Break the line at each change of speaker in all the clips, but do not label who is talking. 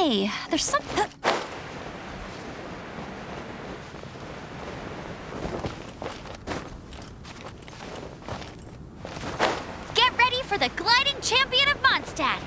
Hey, there's some... Get ready for the gliding champion of Mondstadt!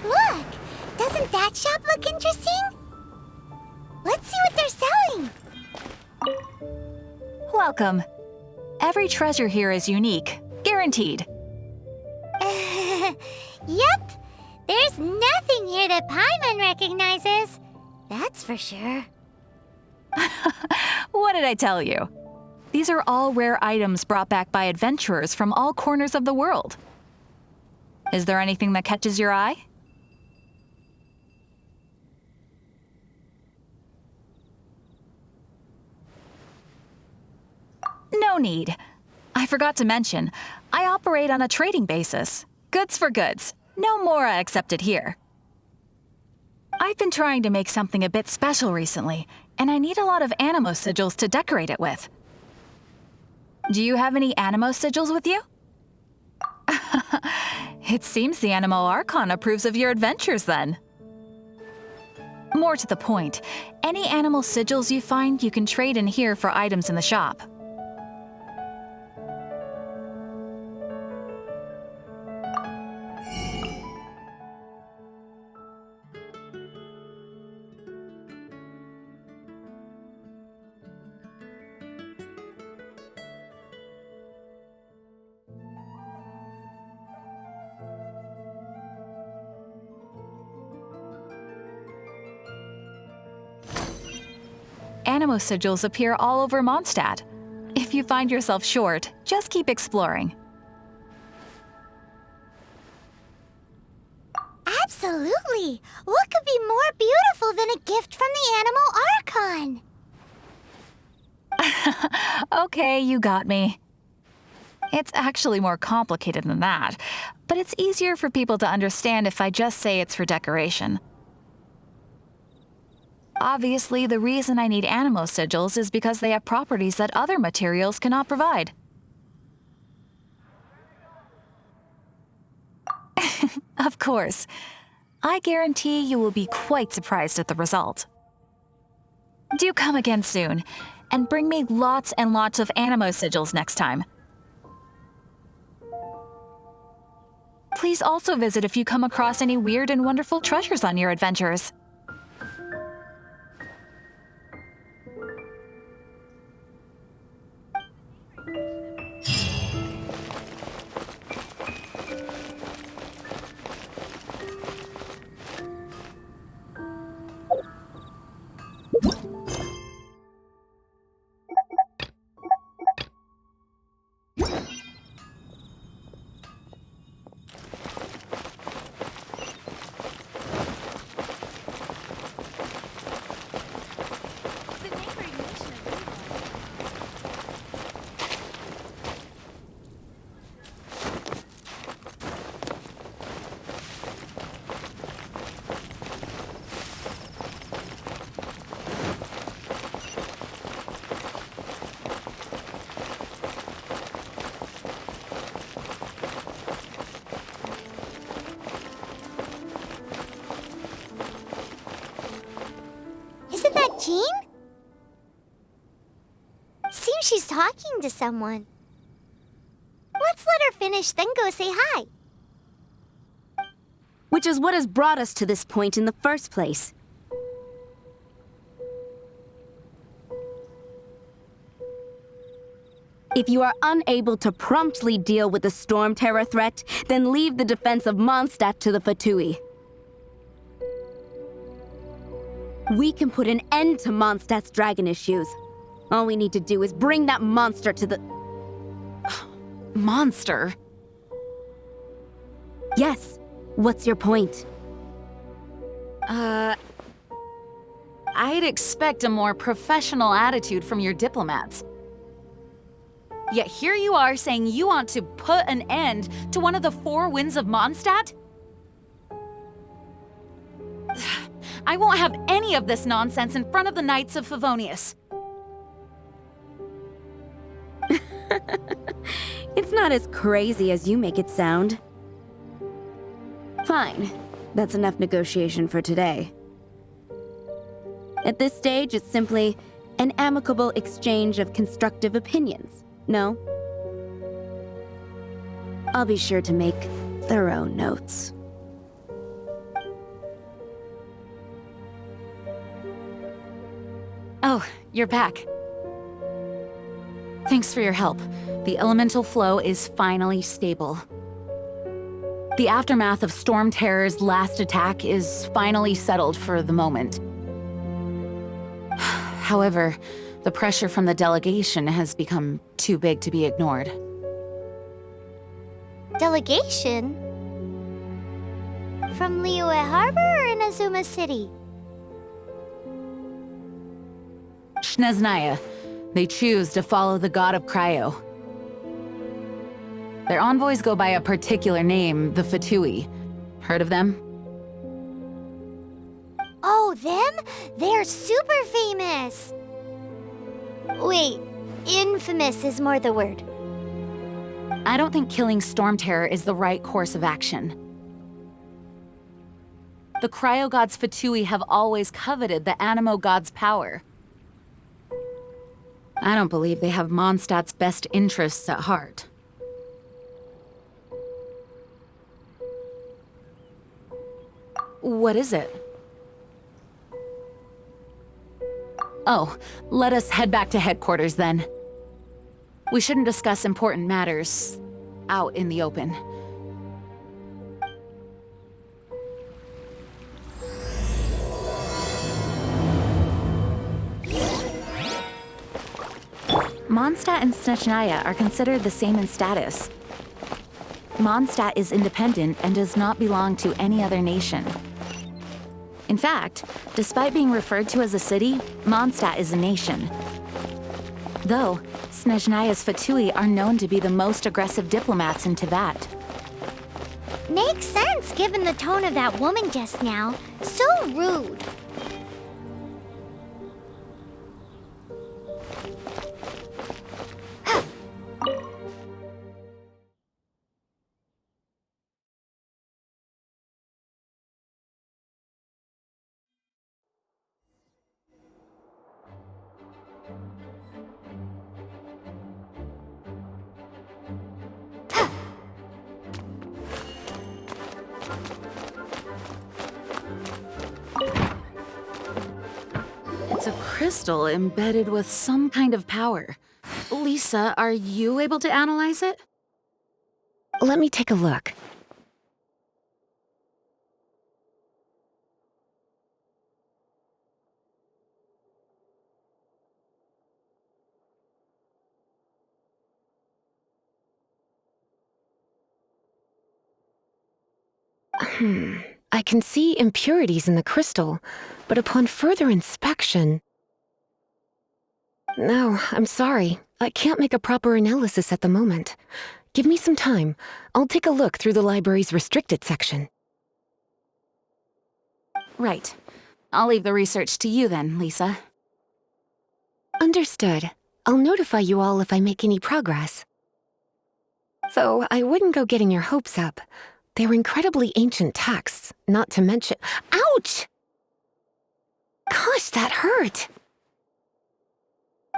Look! Doesn't that shop look interesting? Let's see what they're selling.
Welcome. Every treasure here is unique, guaranteed.
Yep. There's nothing here that Paimon recognizes. That's for sure.
What did I tell you? These are all rare items brought back by adventurers from all corners of the world. Is there anything that catches your eye? No need. I forgot to mention, I operate on a trading basis. Goods for goods. No Mora accepted here. I've been trying to make something a bit special recently, and I need a lot of animo sigils to decorate it with. Do you have any animo sigils with you? It seems the Animo Archon approves of your adventures then. More to the point, any animal sigils you find you can trade in here for items in the shop. Animo sigils appear all over Mondstadt. If you find yourself short, just keep exploring.
Absolutely! What could be more beautiful than a gift from the Animal Archon?
Okay, you got me. It's actually more complicated than that, but it's easier for people to understand if I just say it's for decoration. Obviously, the reason I need animo sigils is because they have properties that other materials cannot provide. Of course. I guarantee you will be quite surprised at the result. Do come again soon, and bring me lots and lots of animo sigils next time. Please also visit if you come across any weird and wonderful treasures on your adventures.
Isn't that Jean? Seems she's talking to someone. Let's let her finish, then go say hi.
Which is what has brought us to this point in the first place. If you are unable to promptly deal with the Storm Terror threat, then leave the defense of Mondstadt to the Fatui. We can put an end to Mondstadt's dragon issues. All we need to do is bring that monster to the...
Monster?
Yes. What's your point?
I'd expect a more professional attitude from your diplomats. Yet here you are saying you want to put an end to one of the four winds of Mondstadt? I won't have any of this nonsense in front of the Knights of Favonius.
It's not as crazy as you make it sound. Fine. That's enough negotiation for today. At this stage, it's simply an amicable exchange of constructive opinions. No? I'll be sure to make thorough notes.
Oh, you're back. Thanks for your help. The elemental flow is finally stable. The aftermath of Storm Terror's last attack is finally settled for the moment. However, the pressure from the delegation has become too big to be ignored.
Delegation? From Liyue Harbor or in Azuma City?
Sneznaya. They choose to follow the god of Cryo. Their envoys go by a particular name, the Fatui. Heard of them?
Oh, them? They're super famous! Wait, infamous is more the word.
I don't think killing Storm Terror is the right course of action. The Cryo gods Fatui have always coveted the Animo god's power. I don't believe they have Mondstadt's best interests at heart. What is it? Oh, let us head back to headquarters then. We shouldn't discuss important matters out in the open. Mondstadt and Snezhnaya are considered the same in status. Mondstadt is independent and does not belong to any other nation. In fact, despite being referred to as a city, Mondstadt is a nation. Though, Snezhnaya's Fatui are known to be the most aggressive diplomats in Teyvat.
Makes sense given the tone of that woman just now. So rude.
It's a crystal embedded with some kind of power. Lisa, are you able to analyze it?
Let me take a look. I can see impurities in the crystal, but upon further inspection... No, I'm sorry. I can't make a proper analysis at the moment. Give me some time. I'll take a look through the library's restricted section.
Right. I'll leave the research to you then, Lisa.
Understood. I'll notify you all if I make any progress. Though I wouldn't go getting your hopes up. They're incredibly ancient texts, not to mention— Ouch! Gosh, that hurt!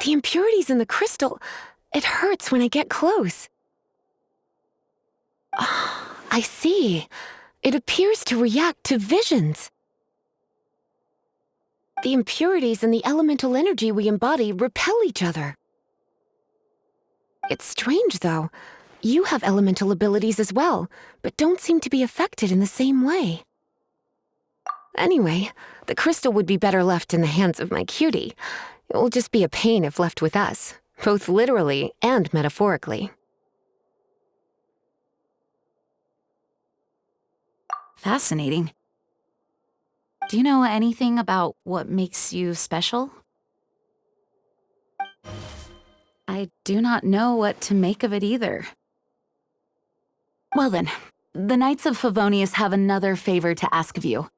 The impurities in the crystal, it hurts when I get close. Oh, I see. It appears to react to visions. The impurities and the elemental energy we embody repel each other. It's strange, though. You have elemental abilities as well, but don't seem to be affected in the same way. Anyway, the crystal would be better left in the hands of my cutie. It will just be a pain if left with us, both literally and metaphorically.
Fascinating. Do you know anything about what makes you special? I do not know what to make of it either. Well then, the Knights of Favonius have another favor to ask of you.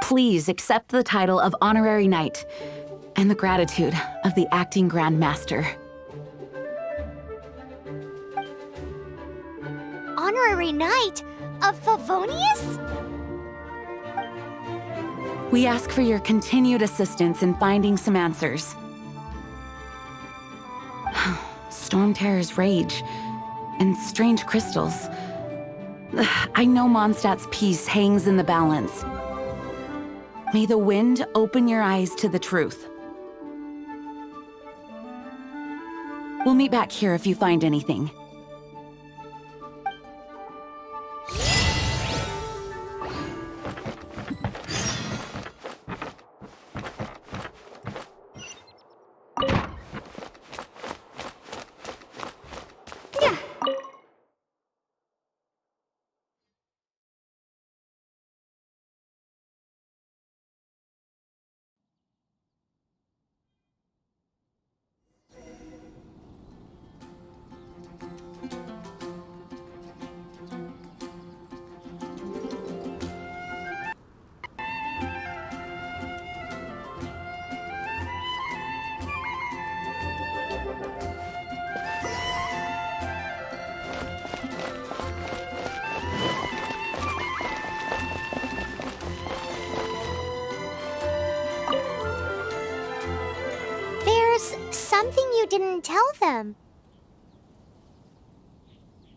Please accept the title of Honorary Knight and the gratitude of the Acting Grand Master.
Honorary Knight of Favonius?
We ask for your continued assistance in finding some answers. Storm Terror's rage and strange crystals. I know Mondstadt's peace hangs in the balance. May the wind open your eyes to the truth. We'll meet back here if you find anything.
Something you didn't tell them.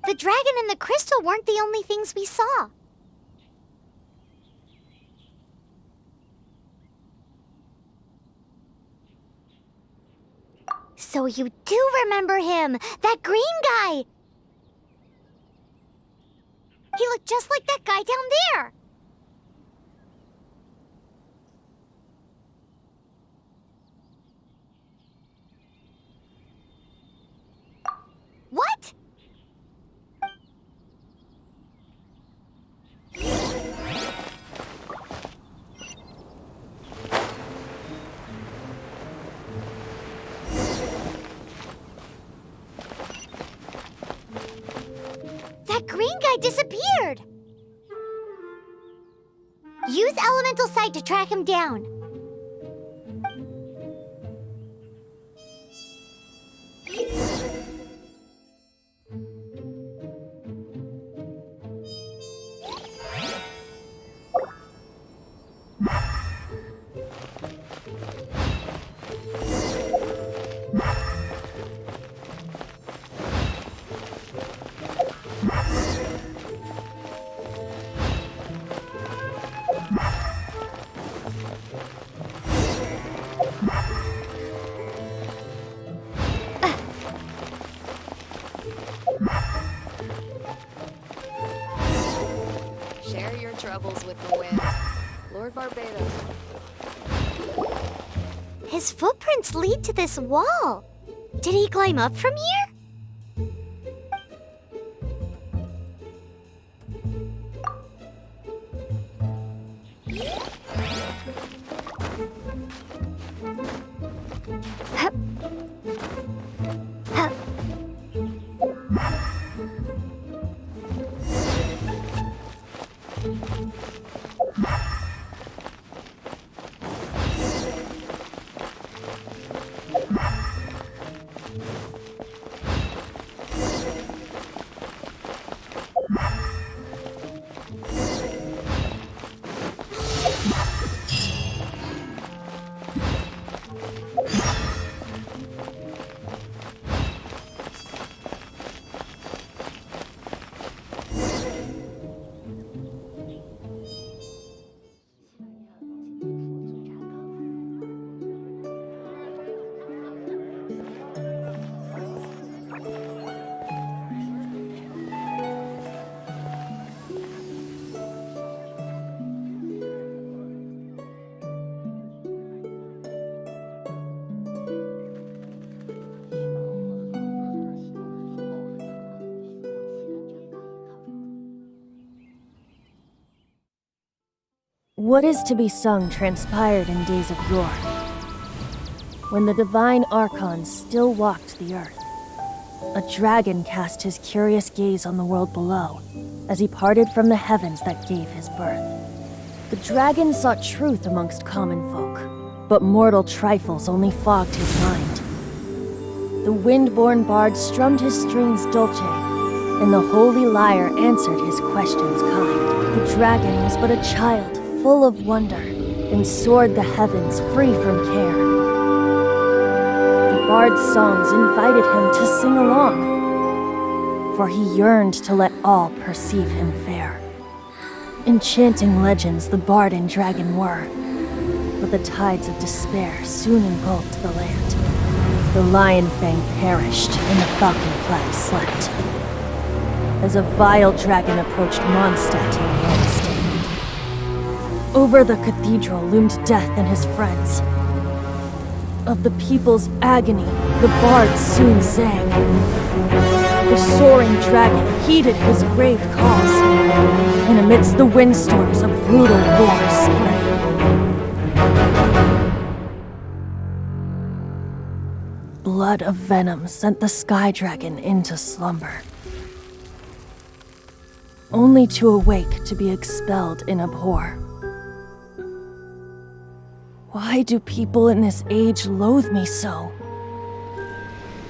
The dragon and the crystal weren't the only things we saw. So you do remember him, that green guy! He looked just like that guy down there! What? That green guy disappeared! Use Elemental Sight to track him down.
Share your troubles with the wind. Lord Barbados.
His footprints lead to this wall. Did he climb up from here? Hup. Hup.
What is to be sung transpired in days of yore, when the divine archons still walked the earth. A dragon cast his curious gaze on the world below, as he parted from the heavens that gave his birth. The dragon sought truth amongst common folk, but mortal trifles only fogged his mind. The wind-born bard strummed his strings dolce, and the holy lyre answered his questions kind. The dragon was but a child, full of wonder, and soared the heavens free from care. The bard's songs invited him to sing along, for he yearned to let all perceive him fair. Enchanting legends the bard and dragon were, but the tides of despair soon engulfed the land. The lion fang perished, and the falcon flag slept, as a vile dragon approached Mondstadt in a lone stand. Over the cathedral loomed death and his friends. Of the people's agony, the bard soon sang. The soaring dragon heeded his grave calls, and amidst the windstorms a brutal war sprang. Blood of venom sent the sky dragon into slumber, only to awake to be expelled in abhor. Why do people in this age loathe me so?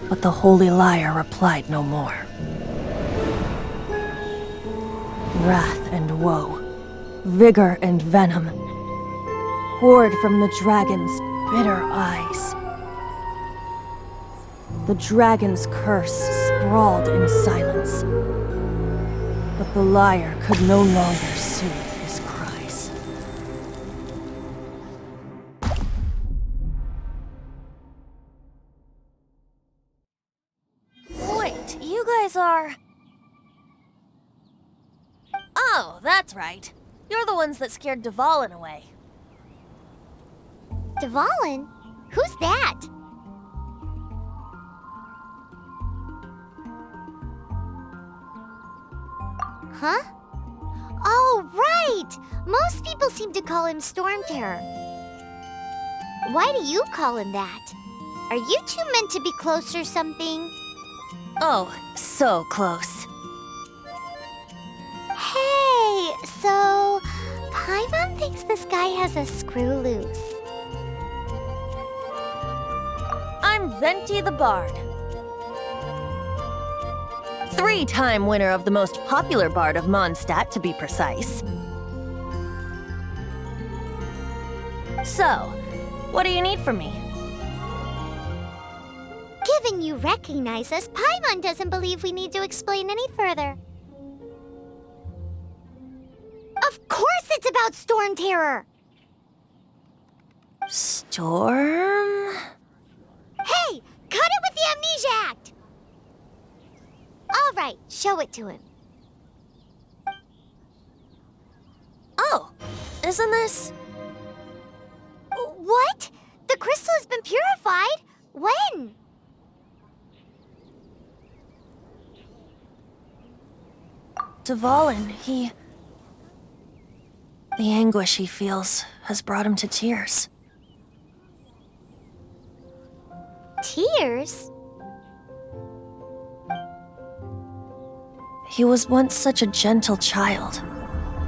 But the holy lyre replied no more. Wrath and woe, vigor and venom, poured from the dragon's bitter eyes. The dragon's curse sprawled in silence, but the lyre could no longer soothe his cries.
Wait, you guys are... Oh, that's right. You're the ones that scared Dvalin away.
Dvalin? Who's that? Huh? Oh, right! Most people seem to call him Storm Terror. Why do you call him that? Are you two meant to be close or something?
Oh, so close.
Hey, so... Paimon thinks this guy has a screw loose.
I'm Venti the Bard. 3-time winner of the most popular bard of Mondstadt, to be precise. So, what do you need from me?
Given you recognize us, Paimon doesn't believe we need to explain any further. Of course it's about Storm Terror!
Storm?
Hey! Cut it with the Amnesia Act! All right, show it to him.
Oh, isn't this...
What? The crystal has been purified? When?
Dvalin, the anguish he feels has brought him to tears.
Tears?
He was once such a gentle child,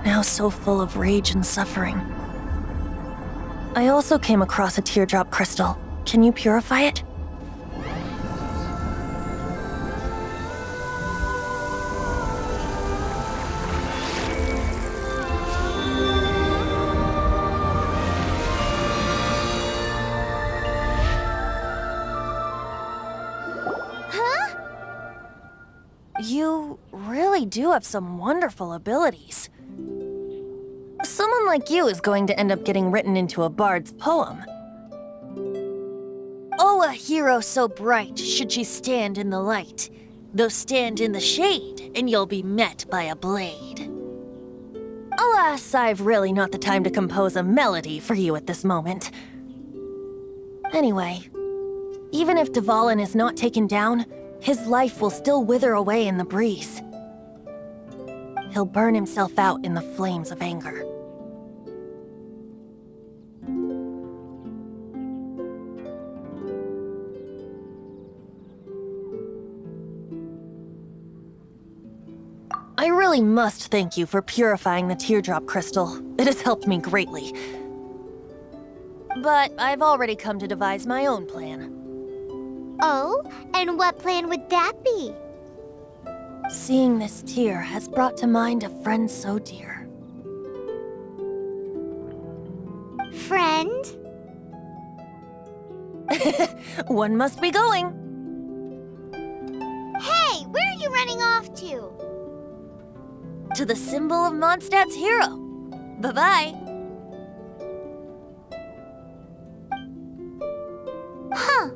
now so full of rage and suffering. I also came across a teardrop crystal. Can you purify it?
Huh?
You really do have some wonderful abilities. Someone like you is going to end up getting written into a bard's poem. Oh, a hero so bright, should she stand in the light. Though stand in the shade, and you'll be met by a blade. Alas, I've really not the time to compose a melody for you at this moment. Anyway, even if Dvalin is not taken down, his life will still wither away in the breeze. He'll burn himself out in the flames of anger. really must thank you for purifying the teardrop crystal. It has helped me greatly. But I've already come to devise my own plan.
Oh, and what plan would that be?
Seeing this tear has brought to mind a friend so dear.
Friend?
One must be going.
Hey, where are you running off to?
To the symbol of Mondstadt's hero. Bye-bye.
Huh.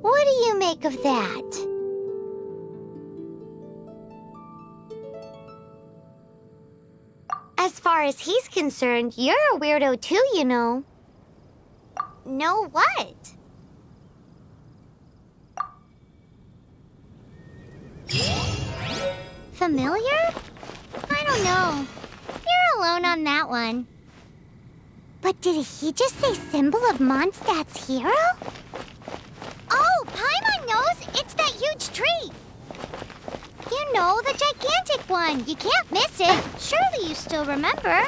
What do you make of that? As far as he's concerned, you're a weirdo too, you know. Know what? Familiar? I don't know. You're alone on that one. But did he just say symbol of Mondstadt's hero? Oh, Paimon knows! It's that huge tree! You know, the gigantic one! You can't miss it! Surely you still remember!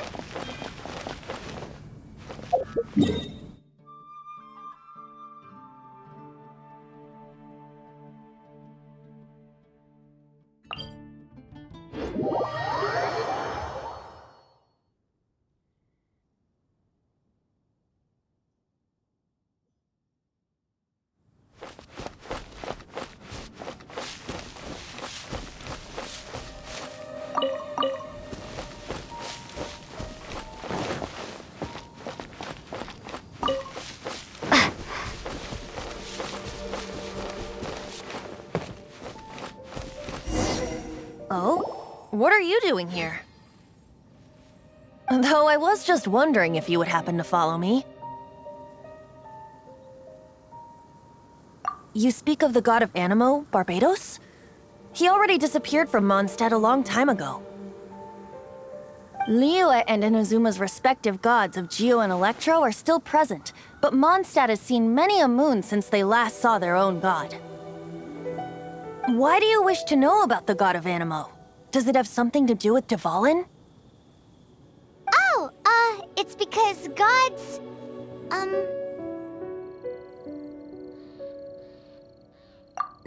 Oh? What are you doing here? Though I was just wondering if you would happen to follow me. You speak of the god of Animo, Barbados? He already disappeared from Mondstadt a long time ago. Liyue and Inazuma's respective gods of Geo and Electro are still present, but Mondstadt has seen many a moon since they last saw their own god. Why do you wish to know about the god of Animo? Does it have something to do with Dvalin?
Oh, it's because gods...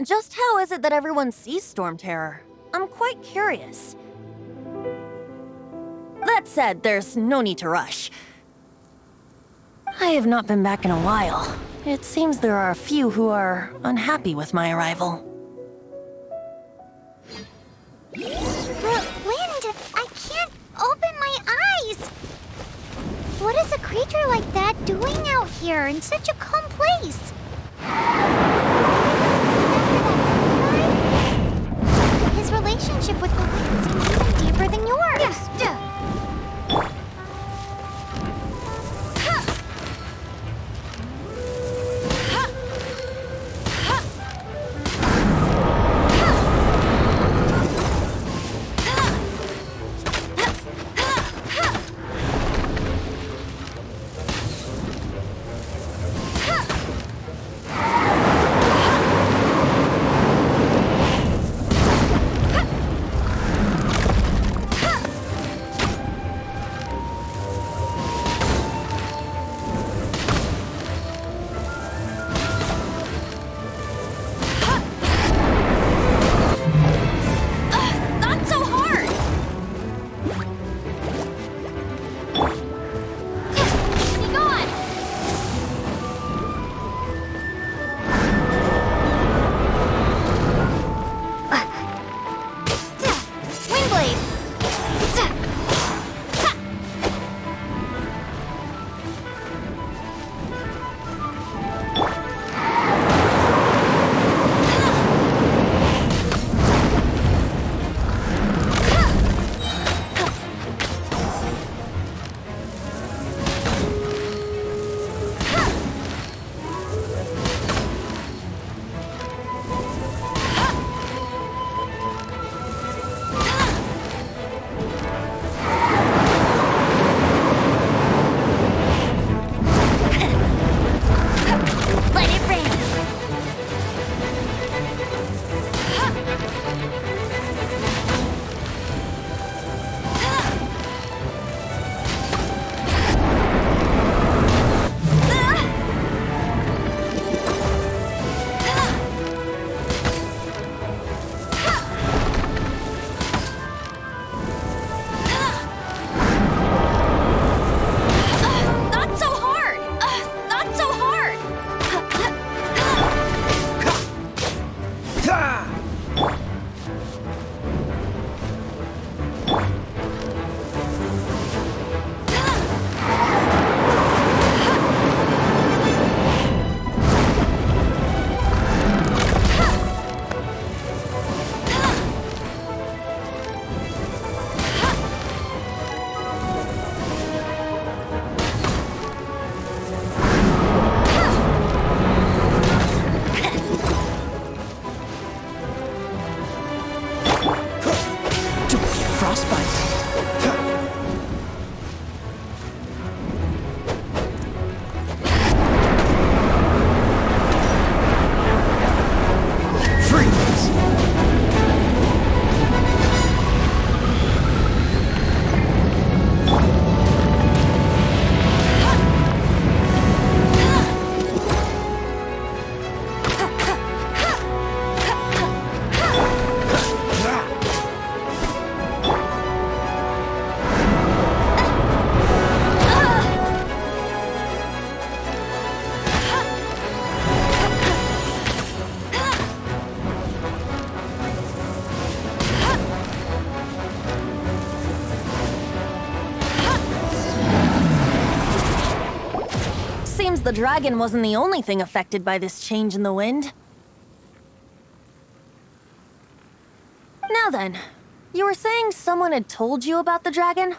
Just how is it that everyone sees Storm Terror? I'm quite curious. That said, there's no need to rush. I have not been back in a while. It seems there are a few who are unhappy with my arrival.
The wind! I can't open my eyes! What is a creature like that doing out here in such a calm place? His relationship with the wind seems even deeper than yours. Yes,
the dragon wasn't the only thing affected by this change in the wind. Now then, you were saying someone had told you about the dragon?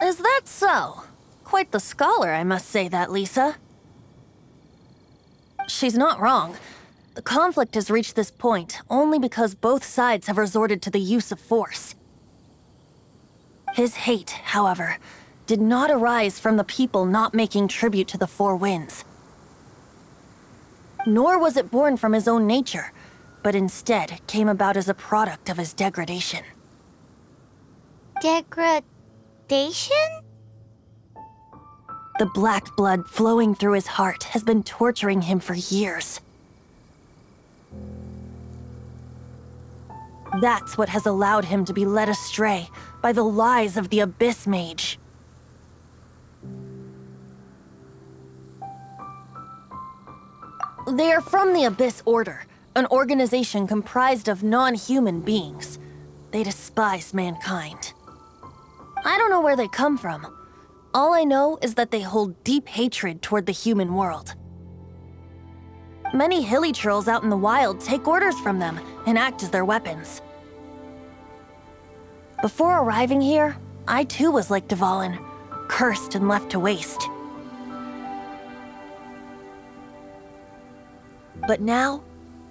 Is that so? Quite the scholar, I must say that, Lisa. She's not wrong. The conflict has reached this point only because both sides have resorted to the use of force. His hate, however, did not arise from the people not making tribute to the Four Winds. Nor was it born from his own nature, but instead came about as a product of his degradation.
Degradation?
The black blood flowing through his heart has been torturing him for years. That's what has allowed him to be led astray by the lies of the Abyss Mage. They are from the Abyss Order, an organization comprised of non-human beings. They despise mankind. I don't know where they come from. All I know is that they hold deep hatred toward the human world. Many hilly trolls out in the wild take orders from them and act as their weapons. Before arriving here, I too was like Dvalin, cursed and left to waste. But now,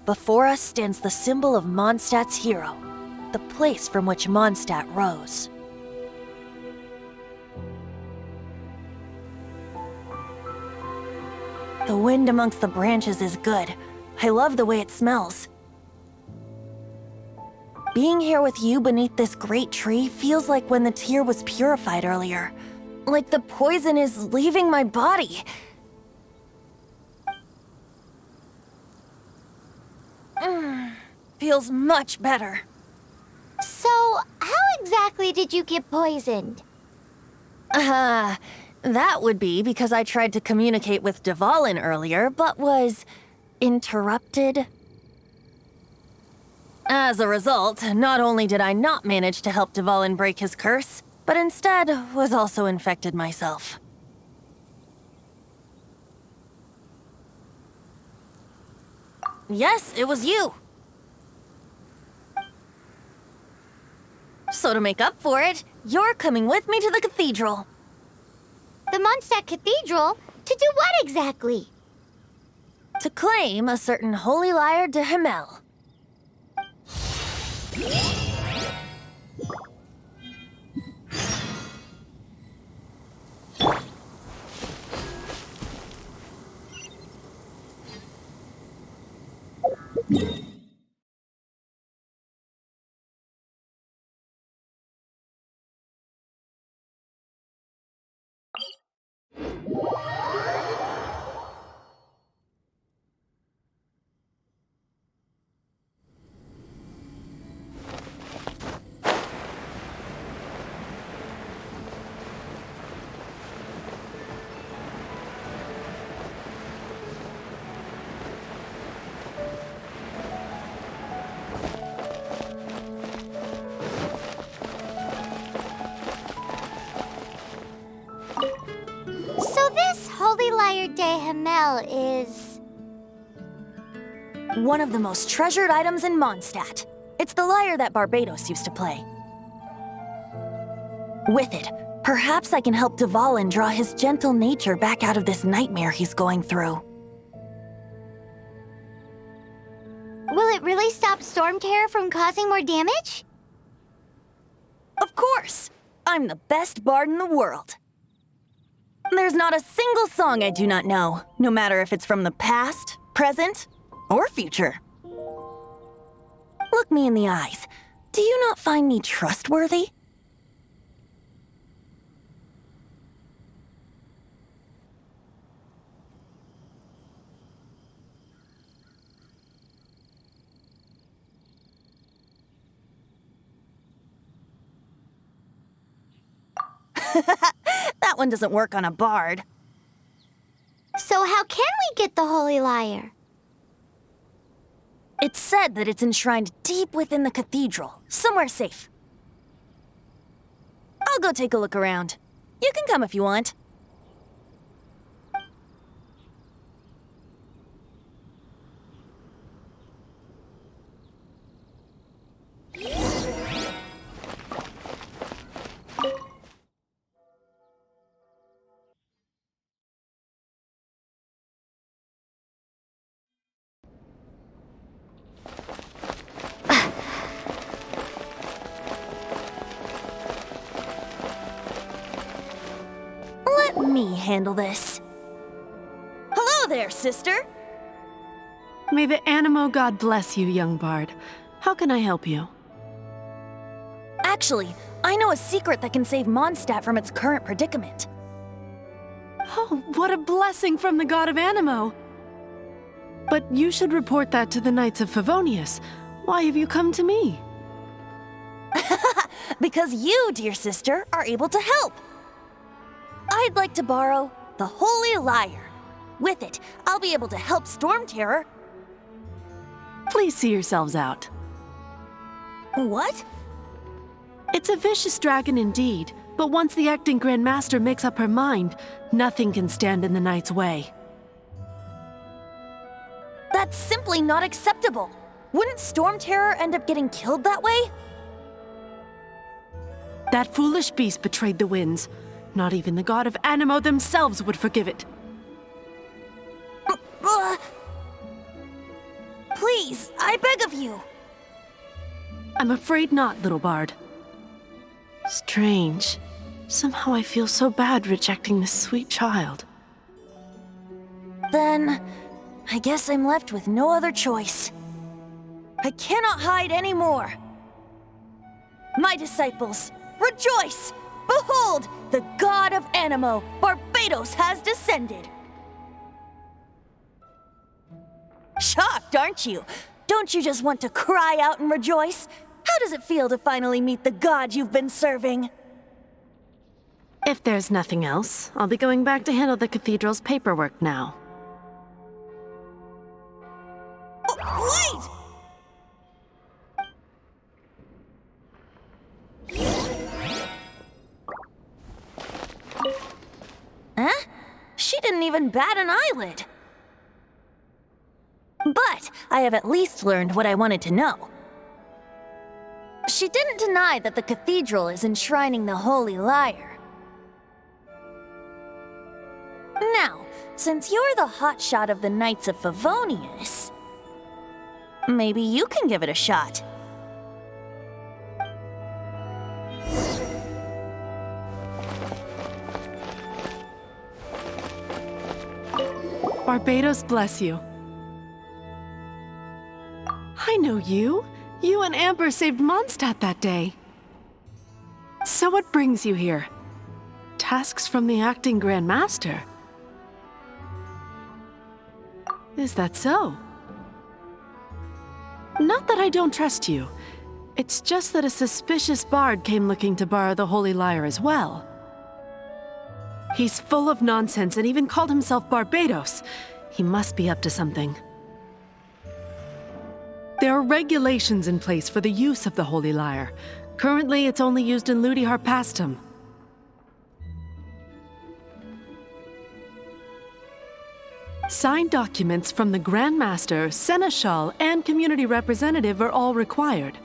before us stands the symbol of Mondstadt's hero, the place from which Mondstadt rose. The wind amongst the branches is good. I love the way it smells. Being here with you beneath this great tree feels like when the tear was purified earlier. Like the poison is leaving my body. Feels much better.
So, how exactly did you get poisoned?
That would be because I tried to communicate with Dvalin earlier, but was interrupted. As a result, not only did I not manage to help Dvalin break his curse, but instead was also infected myself. Yes, it was you. So to make up for it, you're coming with me to the cathedral.
The Mondstadt Cathedral? To do what exactly?
To claim a certain holy lyre de Himmel.
So this Holy Lyre de Himmel is...
one of the most treasured items in Mondstadt. It's the lyre that Barbados used to play. With it, perhaps I can help Dvalin draw his gentle nature back out of this nightmare he's going through.
Will it really stop Storm Terror from causing more damage?
Of course! I'm the best bard in the world. There's not a single song I do not know, no matter if it's from the past, present, or future. Look me in the eyes. Do you not find me trustworthy? That one doesn't work on a bard.
So how can we get the Holy Lyre?
It's said that it's enshrined deep within the cathedral, somewhere safe. I'll go take a look around. You can come if you want. Let me handle this. Hello there, sister.
May the Animo god bless you, young bard. How can I help you?
Actually, I know a secret that can save Mondstadt from its current predicament.
Oh, what a blessing from the god of Animo! But you should report that to the Knights of Favonius. Why have you come to me?
Because you, dear sister, are able to help. I'd like to borrow the Holy Lyre. With it, I'll be able to help Storm Terror.
Please see yourselves out.
What?
It's a vicious dragon indeed, but once the acting Grand Master makes up her mind, nothing can stand in the Knight's way.
That's simply not acceptable. Wouldn't Storm Terror end up getting killed that way?
That foolish beast betrayed the winds. Not even the god of Animo themselves would forgive it.
Please, I beg of you.
I'm afraid not, little bard. Strange. Somehow I feel so bad rejecting this sweet child.
Then, I guess I'm left with no other choice. I cannot hide anymore. My disciples, rejoice! Behold, the god of Animo, Barbados, has descended. Shocked, aren't you? Don't you just want to cry out and rejoice? How does it feel to finally meet the god you've been serving?
If there's nothing else, I'll be going back to handle the cathedral's paperwork now.
Wait! Huh? She didn't even bat an eyelid. But I have at least learned what I wanted to know. She didn't deny that the cathedral is enshrining the Holy Lyre. Now, since you're the hotshot of the Knights of Favonius, maybe you can give it a shot.
Barbados bless you. I know you. You and Amber saved Mondstadt that day. So what brings you here? Tasks from the acting Grand Master? Is that so? Not that I don't trust you. It's just that a suspicious bard came looking to borrow the Holy Lyre as well. He's full of nonsense and even called himself Barbados. He must be up to something. There are regulations in place for the use of the Holy Lyre. Currently, it's only used in Ludi Harpastum. Signed documents from the Grand Master, Seneschal, and Community Representative are all required.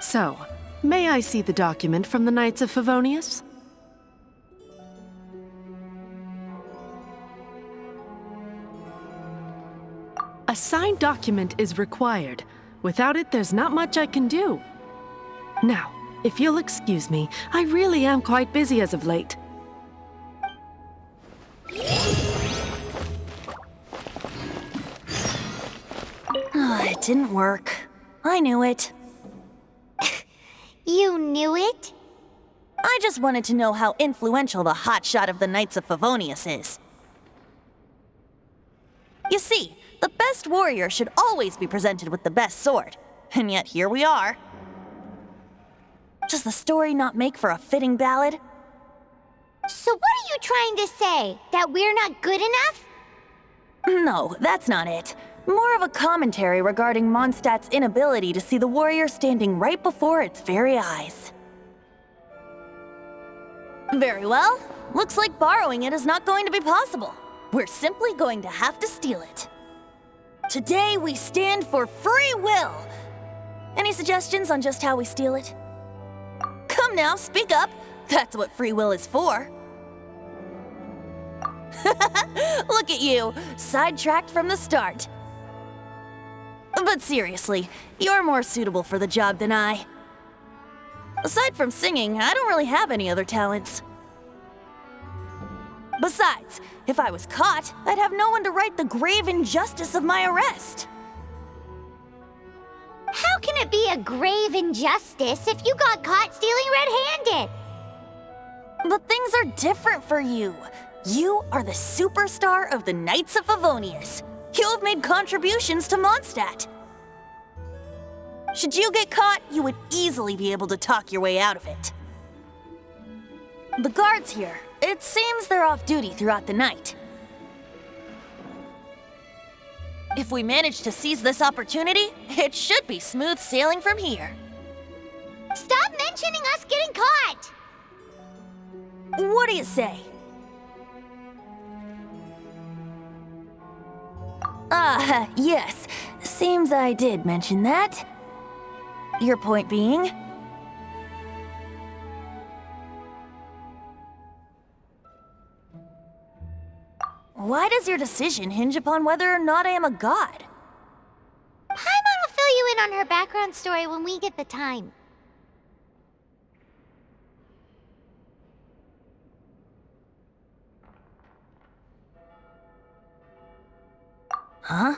So, may I see the document from the Knights of Favonius? A signed document is required. Without it, there's not much I can do. Now, if you'll excuse me, I really am quite busy as of late.
It didn't work. I knew it.
You knew it?
I just wanted to know how influential the hotshot of the Knights of Favonius is. You see, the best warrior should always be presented with the best sword. And yet here we are. Does the story not make for a fitting ballad?
So what are you trying to say? That we're not good enough?
No, that's not it. More of a commentary regarding Mondstadt's inability to see the warrior standing right before its very eyes. Very well. Looks like borrowing it is not going to be possible. We're simply going to have to steal it. Today we stand for free will. Any suggestions on just how we steal it? Come now, speak up. That's what free will is for. Look at you, sidetracked from the start. But seriously, you're more suitable for the job than I. Aside from singing, I don't really have any other talents. Besides, if I was caught, I'd have no one to right the grave injustice of my arrest.
How can it be a grave injustice if you got caught stealing red-handed?
But things are different for you. You are the superstar of the Knights of Favonius. You have made contributions to Mondstadt. Should you get caught, you would easily be able to talk your way out of it. The guards here, it seems they're off duty throughout the night. If we manage to seize this opportunity, it should be smooth sailing from here.
Stop mentioning us getting caught!
What do you say? Yes. Seems I did mention that. Your point being? Why does your decision hinge upon whether or not I am a god?
Paimon will fill you in on her background story when we get the time.
Huh?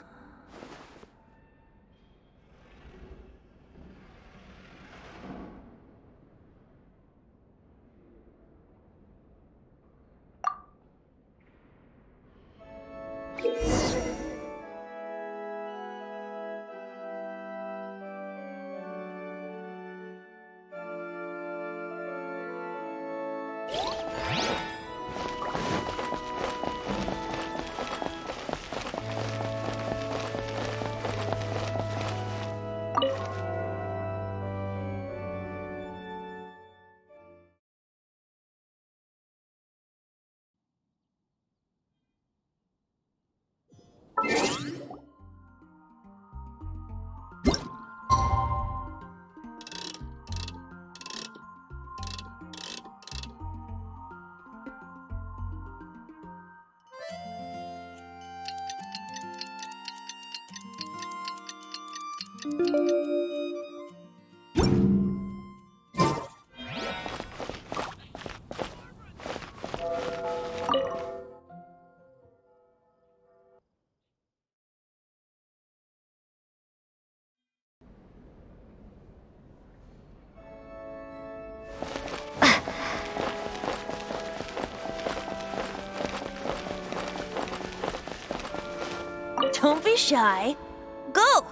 Don't be shy. Go!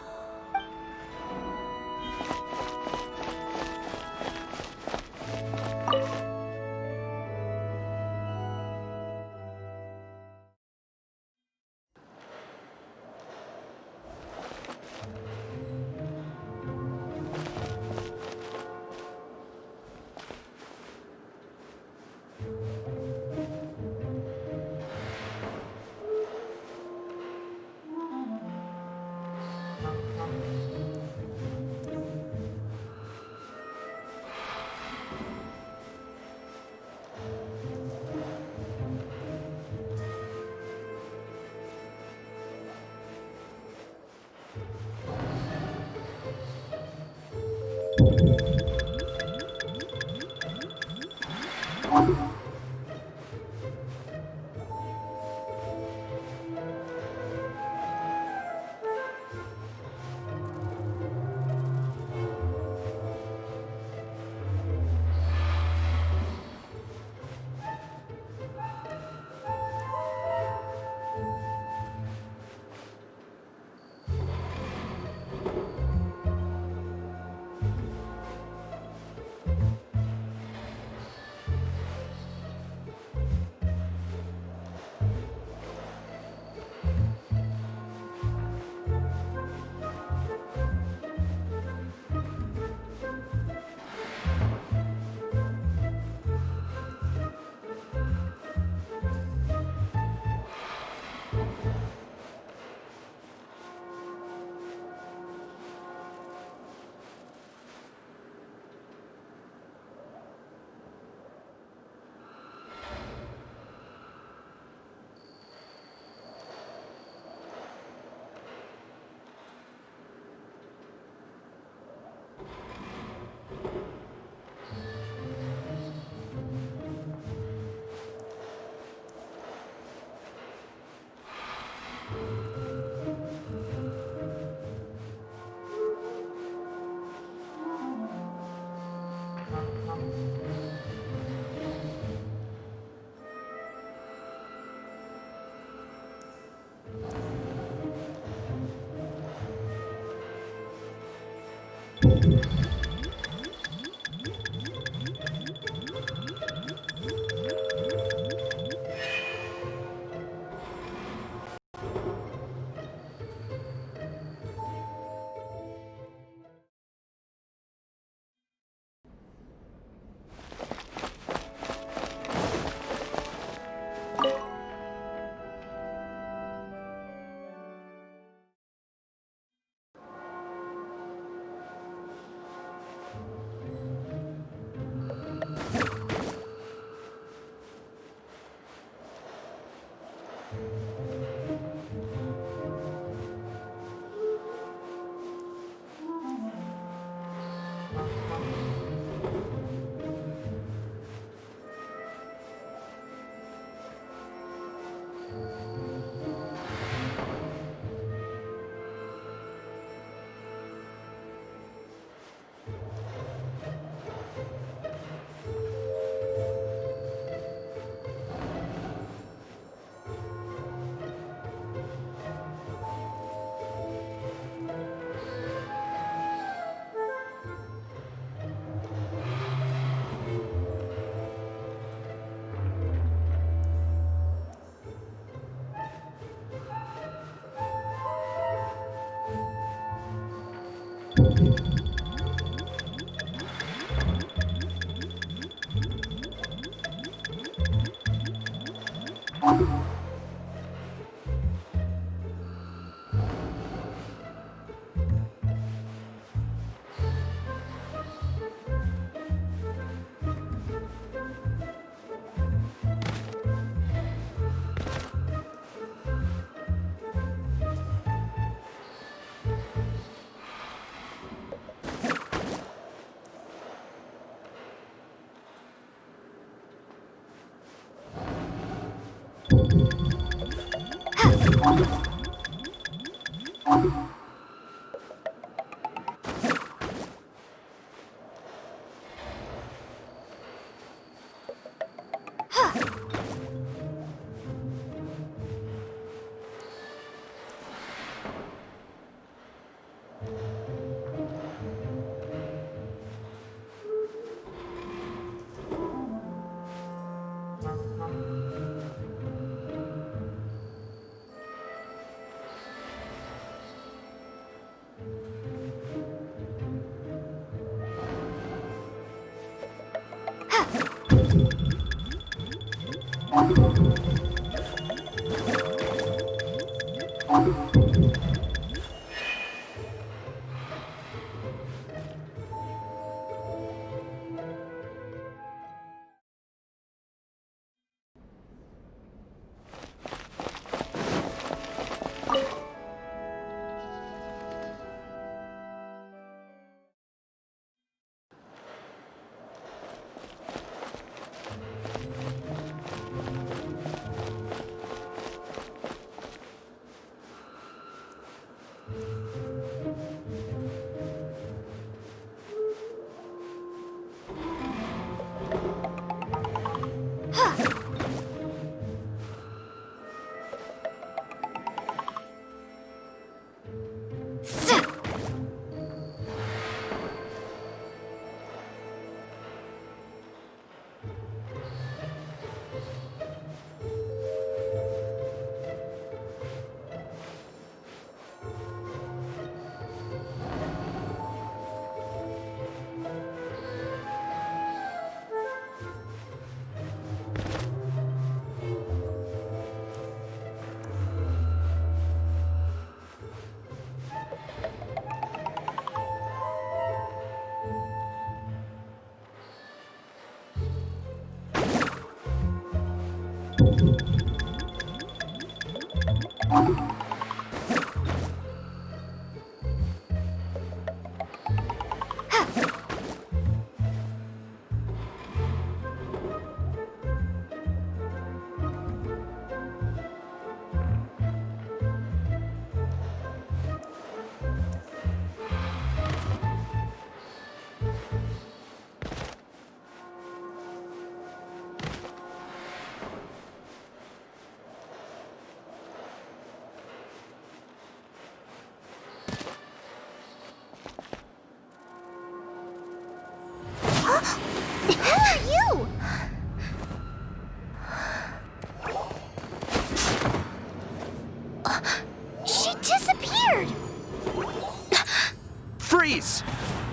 Freeze!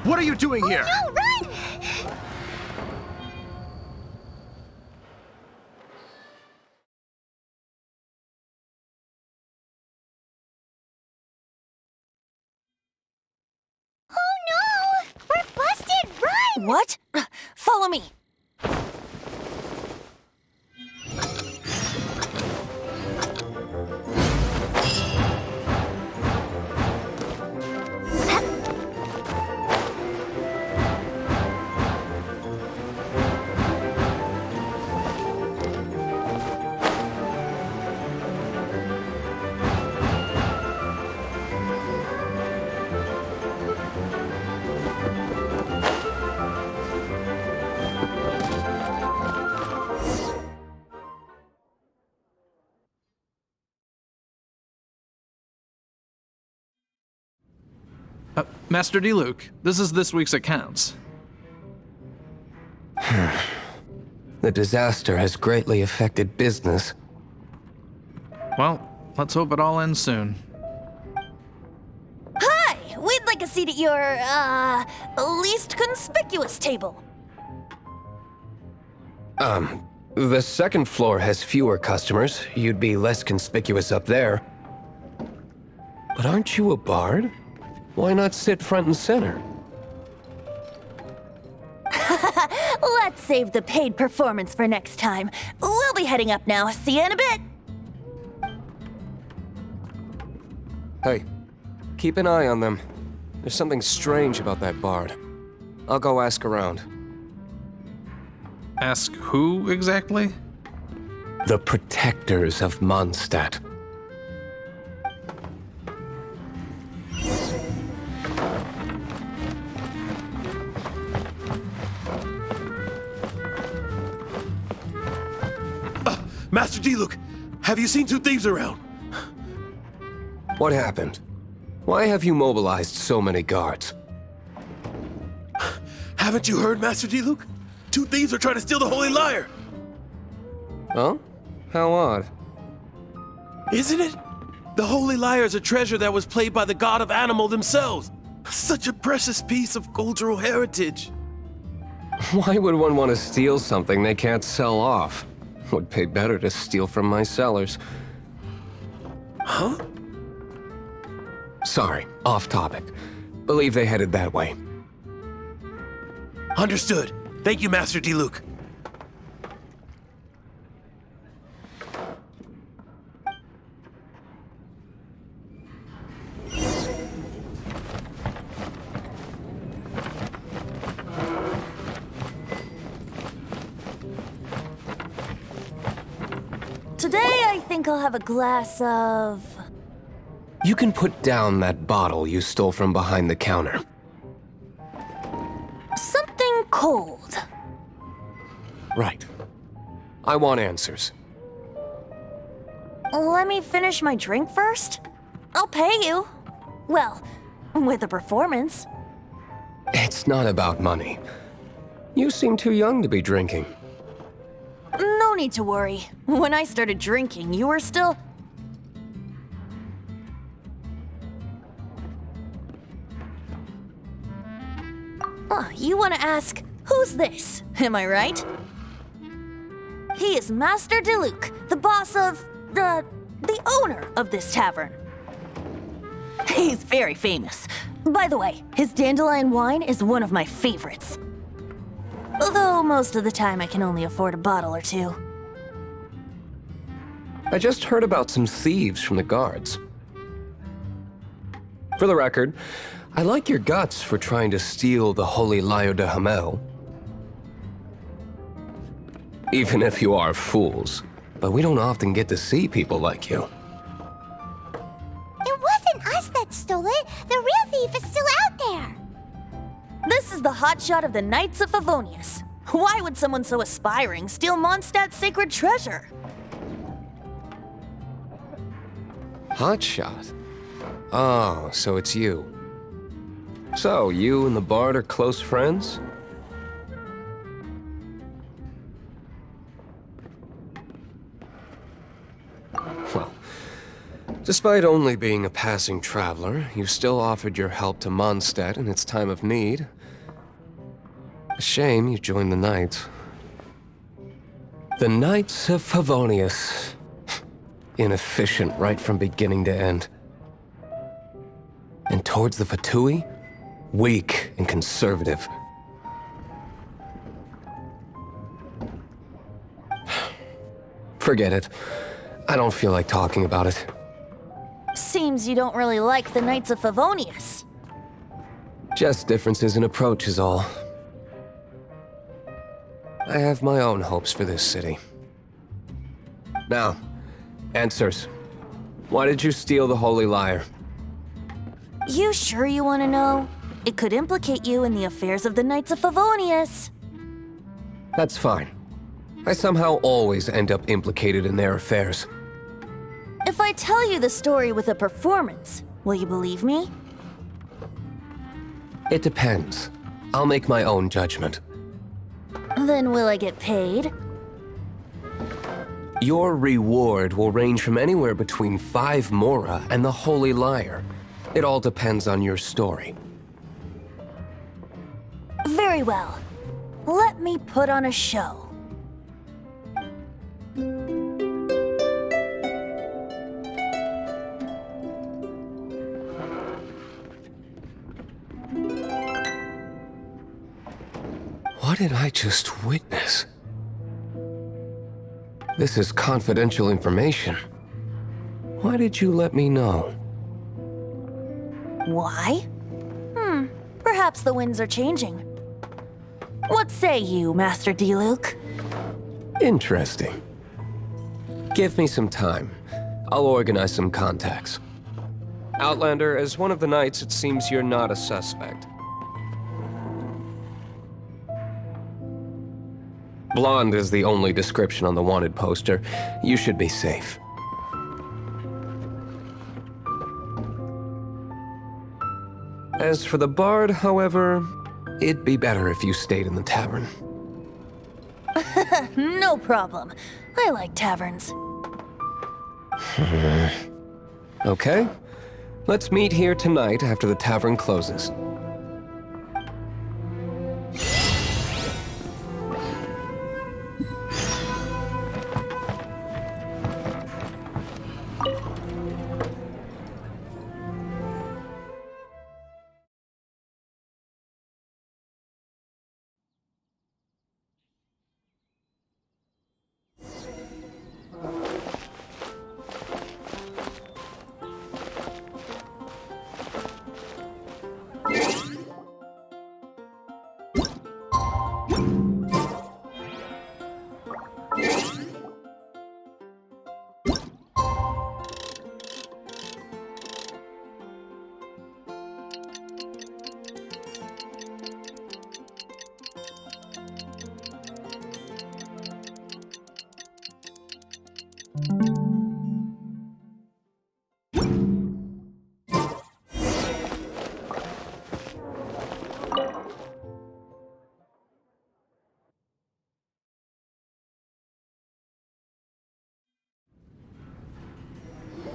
What are you doing here?
No, run! Oh no! We're busted! Run!
What? Follow me.
Master D. Luke, this is this week's accounts.
The disaster has greatly affected business.
Well, let's hope it all ends soon.
Hi! We'd like a seat at your, least conspicuous table.
The second floor has fewer customers. You'd be less conspicuous up there. But aren't you a bard? Why not sit front and center?
Let's save the paid performance for next time. We'll be heading up now. See you in a bit.
Hey, keep an eye on them. There's something strange about that bard. I'll go ask around.
Ask who exactly?
The protectors of Mondstadt.
Master D. Luke, have you seen two thieves around?
What happened? Why have you mobilized so many guards?
Haven't you heard, Master D. Luke? Two thieves are trying to steal the Holy Lyre!
Huh? How odd.
Isn't it? The Holy Lyre is a treasure that was played by the god of animal themselves. Such a precious piece of cultural heritage.
Why would one want to steal something they can't sell off? Would pay better to steal from my sellers.
Huh?
Sorry, off topic. Believe they headed that way.
Understood. Thank you, Master D. Luke.
Today, I think I'll have a glass of...
You can put down that bottle you stole from behind the counter.
something cold.
Right. I want answers.
Let me finish my drink first. I'll pay you. Well, with a performance.
It's not about money. You seem too young to be drinking.
No need to worry. When I started drinking, you were still... You want to ask, who's this? Am I right? He is Master De Luke, the boss of... the owner of this tavern. He's very famous. By the way, his dandelion wine is one of my favorites. Although most of the time I can only afford a bottle or two.
I just heard about some thieves from the guards. For the record, I like your guts for trying to steal the Holy Lyre de Hamel. Even if you are fools. But we don't often get to see people like you.
It wasn't us that stole it. The real thief is still out there.
This is the hotshot of the Knights of Favonius. Why would someone so aspiring steal Mondstadt's sacred treasure?
Hotshot? Oh, so it's you. So, you and the Bard are close friends? Well, Despite only being a passing traveler, you still offered your help to Mondstadt in its time of need. A shame you joined the Knights. The Knights of Favonius. Inefficient right from beginning to end. And towards the Fatui, weak and conservative. Forget it. I don't feel like talking about it.
Seems you don't really like the Knights of Favonius.
Just differences in approach is all. I have my own hopes for this city. Now, answers. Why did you steal the Holy Lyre?
You sure you want to know? It could implicate you in the affairs of the Knights of Favonius.
That's fine. I somehow always end up implicated in their affairs.
If I tell you the story with a performance, will you believe me?
It depends. I'll make my own judgment.
Then will I get paid?
Your reward will range from anywhere between 5 mora and the Holy Lyre. It all depends on your story.
Very well. Let me put on a show.
What did I just witness? This is confidential information. Why did you let me know?
Why? Perhaps the winds are changing. What say you, Master D-Luke?
Interesting. Give me some time. I'll organize some contacts. Outlander, as one of the Knights, it seems you're not a suspect. Blonde is the only description on the wanted poster. You should be safe. As for the bard, however, it'd be better if you stayed in the tavern.
No problem. I like taverns.
Okay. Let's meet here tonight after the tavern closes.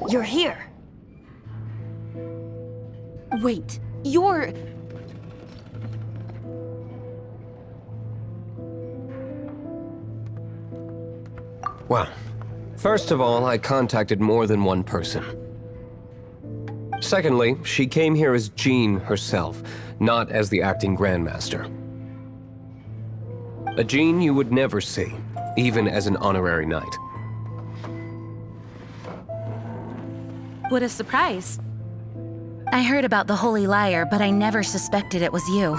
You're here.
Wait, you're...
Well, first of all, I contacted more than one person. Secondly, she came here as Jean herself, not as the acting Grandmaster. A Jean you would never see, even as an honorary knight.
What a surprise. I heard about the Holy Lyre, but I never suspected it was you.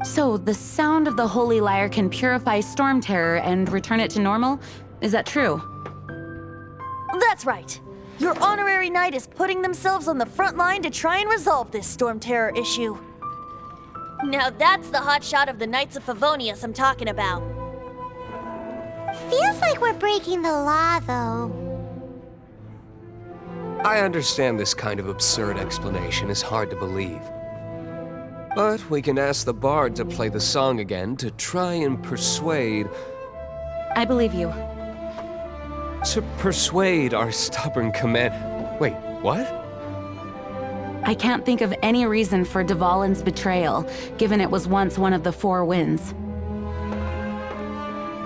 So, the sound of the Holy Lyre can purify Storm Terror and return it to normal? Is that true?
That's right. Your honorary knight is putting themselves on the front line to try and resolve this Storm Terror issue. Now that's the hotshot of the Knights of Favonius I'm talking about.
Feels like we're breaking the law, though.
I understand this kind of absurd explanation is hard to believe. But we can ask the bard to play the song again to try and persuade...
I believe you.
To persuade our stubborn command... Wait, what?
I can't think of any reason for Dvalin's betrayal, given it was once one of the Four Winds.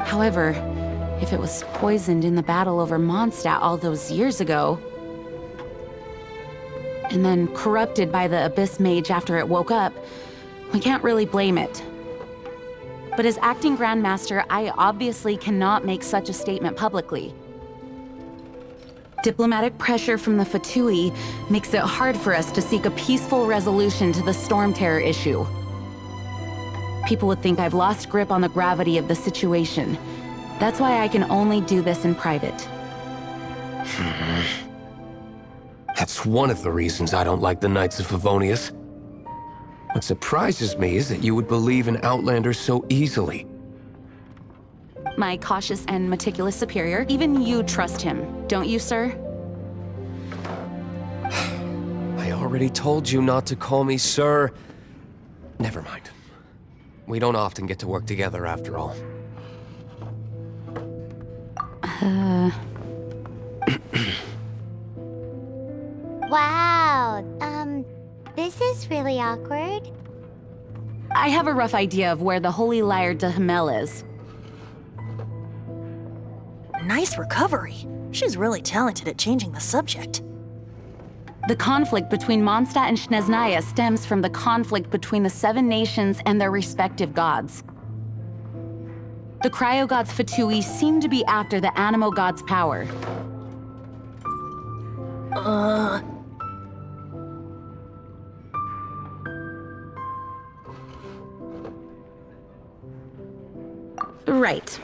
However, if it was poisoned in the battle over Mondstadt all those years ago, and then corrupted by the Abyss Mage after it woke up, we can't really blame it. But as acting Grandmaster, I obviously cannot make such a statement publicly. Diplomatic pressure from the Fatui makes it hard for us to seek a peaceful resolution to the Storm Terror issue. People would think I've lost grip on the gravity of the situation. That's why I can only do this in private.
That's one of the reasons I don't like the Knights of Favonius. What surprises me is that you would believe in Outlanders so easily.
My cautious and meticulous superior, even you trust him, don't you, sir?
I already told you not to call me sir. Never mind. We don't often get to work together after all.
Wow, this is really awkward.
I have a rough idea of where the Holy Lyre de Himmel is.
Nice recovery. She's really talented at changing the subject.
The conflict between Mondstadt and Snezhnaya stems from the conflict between the Seven Nations and their respective gods. The cryo-gods Fatui seem to be after the Animo god's power. Right.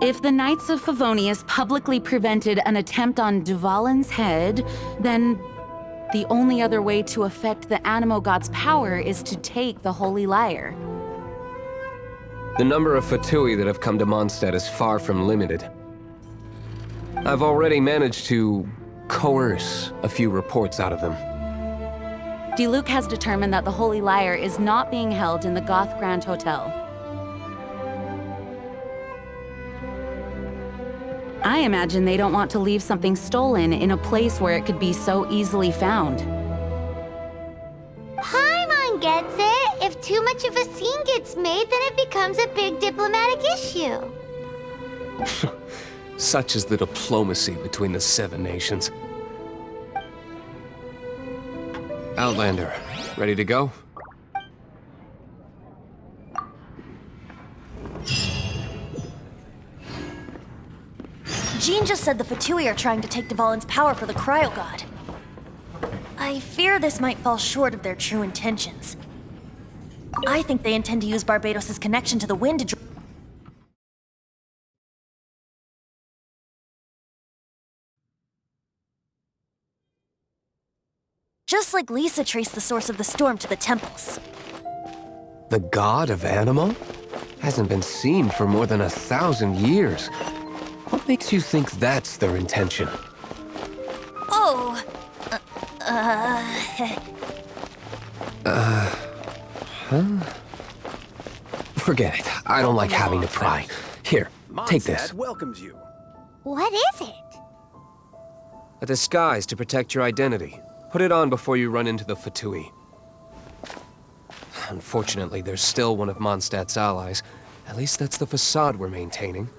If the Knights of Favonius publicly prevented an attempt on Dvalin's head, then the only other way to affect the Animo god's power is to take the Holy Lyre.
The number of Fatui that have come to Mondstadt is far from limited. I've already managed to coerce a few reports out of them.
Diluc has determined that the Holy Lyre is not being held in the Goth Grand Hotel. I imagine they don't want to leave something stolen in a place where it could be so easily found.
Paimon gets it. If too much of a scene gets made, then it becomes a big diplomatic issue.
Such is the diplomacy between the Seven Nations. Outlander, ready to go?
Jean just said the Fatui are trying to take Dvalin's power for the Cryo God. I fear this might fall short of their true intentions. I think they intend to use Barbados' connection to the wind to just like Lisa traced the source of the storm to the temples.
The god of Animo? Hasn't been seen for more than 1,000 years. What makes you think that's their intention?
Oh!
Forget it. I don't like having to pry. Here, take this.
welcomes you.
What is it?
A disguise to protect your identity. Put it on before you run into the Fatui. Unfortunately, there's still one of Mondstadt's allies. At least that's the facade we're maintaining.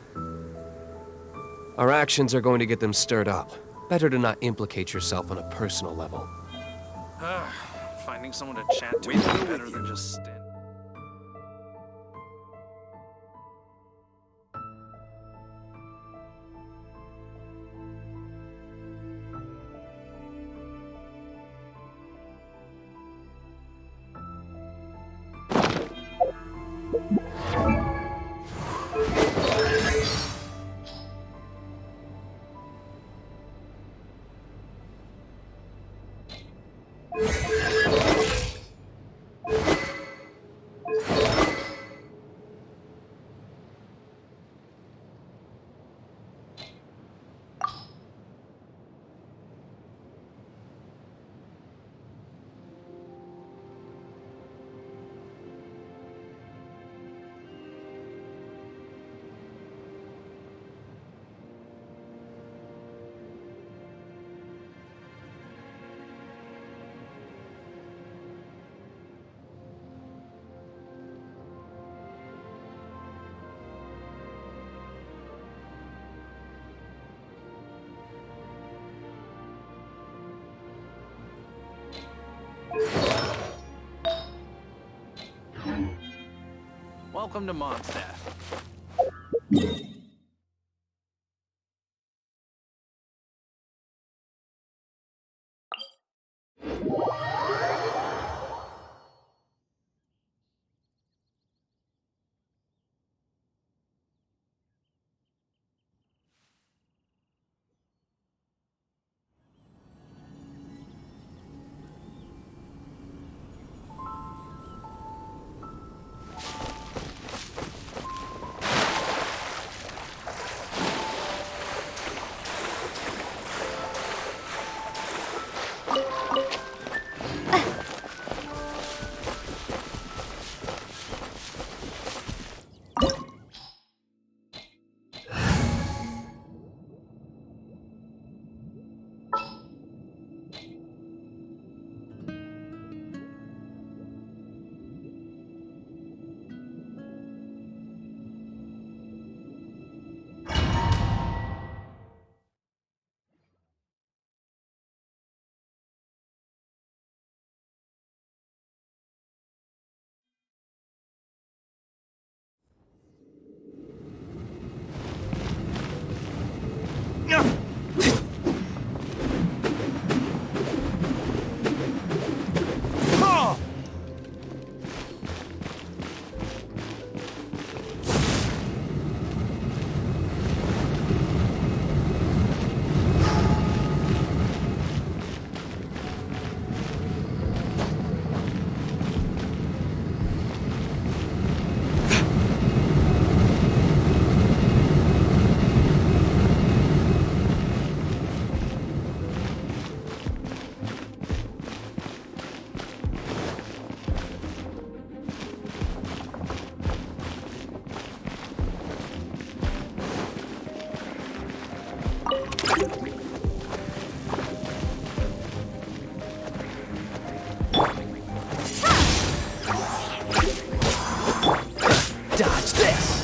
Our actions are going to get them stirred up. Better to not implicate yourself on a personal level.
Finding someone to chat to is better than just stand. Welcome to Mondstadt.
Dodge this!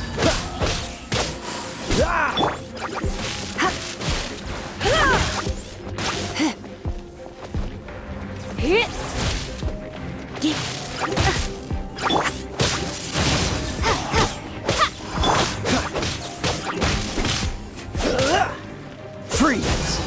Freeze!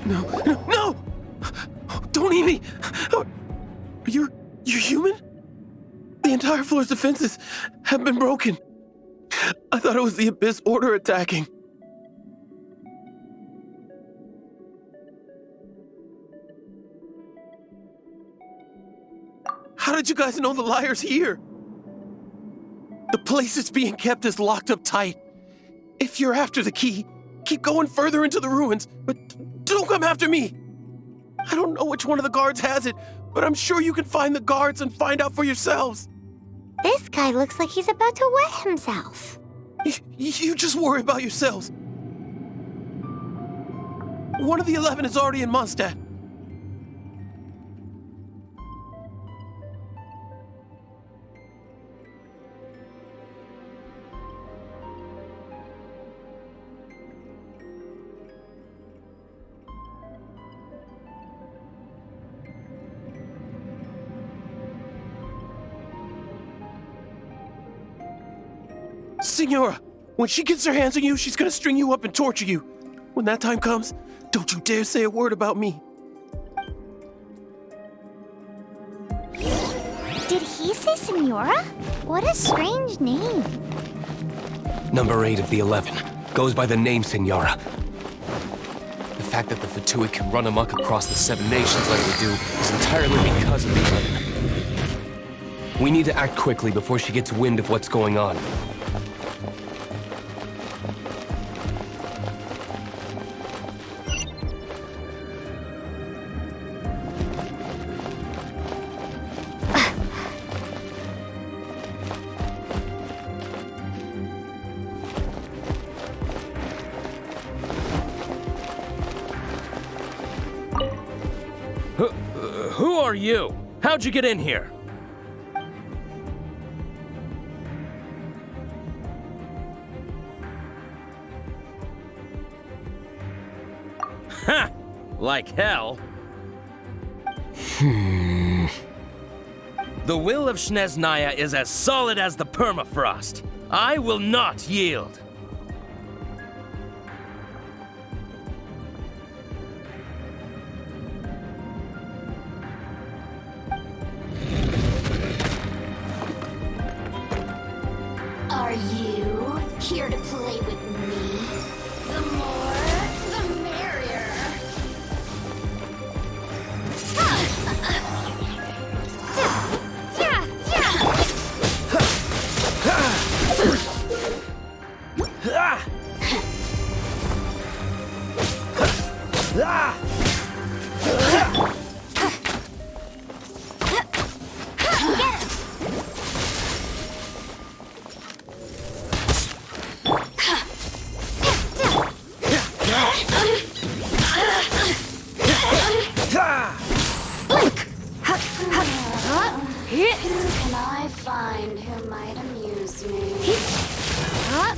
No! Don't eat me! You're human? The entire floor's defenses have been broken. I thought it was the Abyss Order attacking. How did you guys know the liar's here? The place it's being kept is locked up tight. If you're after the key, keep going further into the ruins, but don't come after me. I don't know which one of the guards has it, but I'm sure you can find the guards and find out for yourselves.
This guy looks like he's about to wet himself.
You just worry about yourselves. One of the 11 is already in Mondstadt. Senora, when she gets her hands on you, she's gonna string you up and torture you. When that time comes, don't you dare say a word about me.
Did he say Senora? What a strange name.
Number 8 of the 11 goes by the name Senora. The fact that the Fatui can run amok across the 7 nations like they do is entirely because of each other. We need to act quickly before she gets wind of what's going on.
Who are you? How'd you get in here? Ha! Like hell. The will of Snezhnaya is as solid as the permafrost. I will not yield.
Are you here to play with me? The more, the merrier. Can I find who might amuse me? Oh,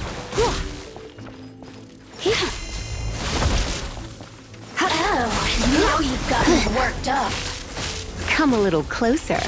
now you've got me worked up.
Come a little closer.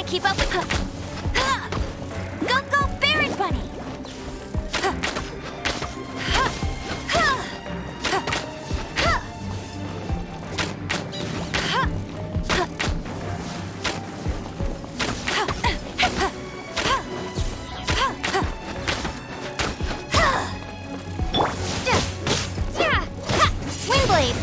Keep up with Go, go, Baron Bunny! Windblade!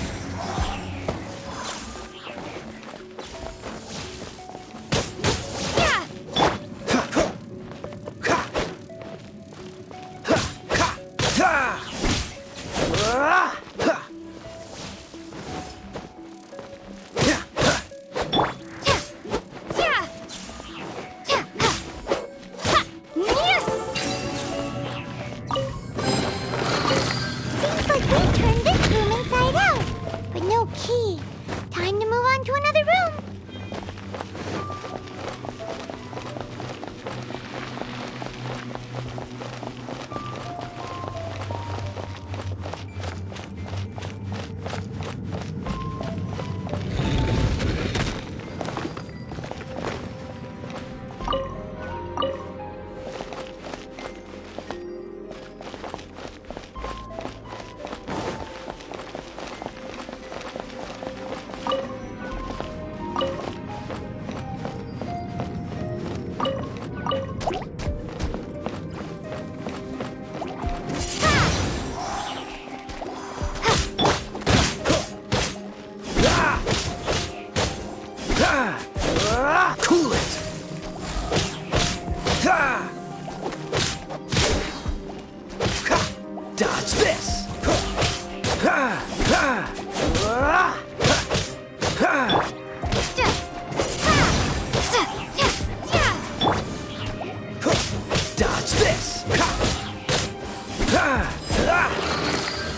this! Dodge this!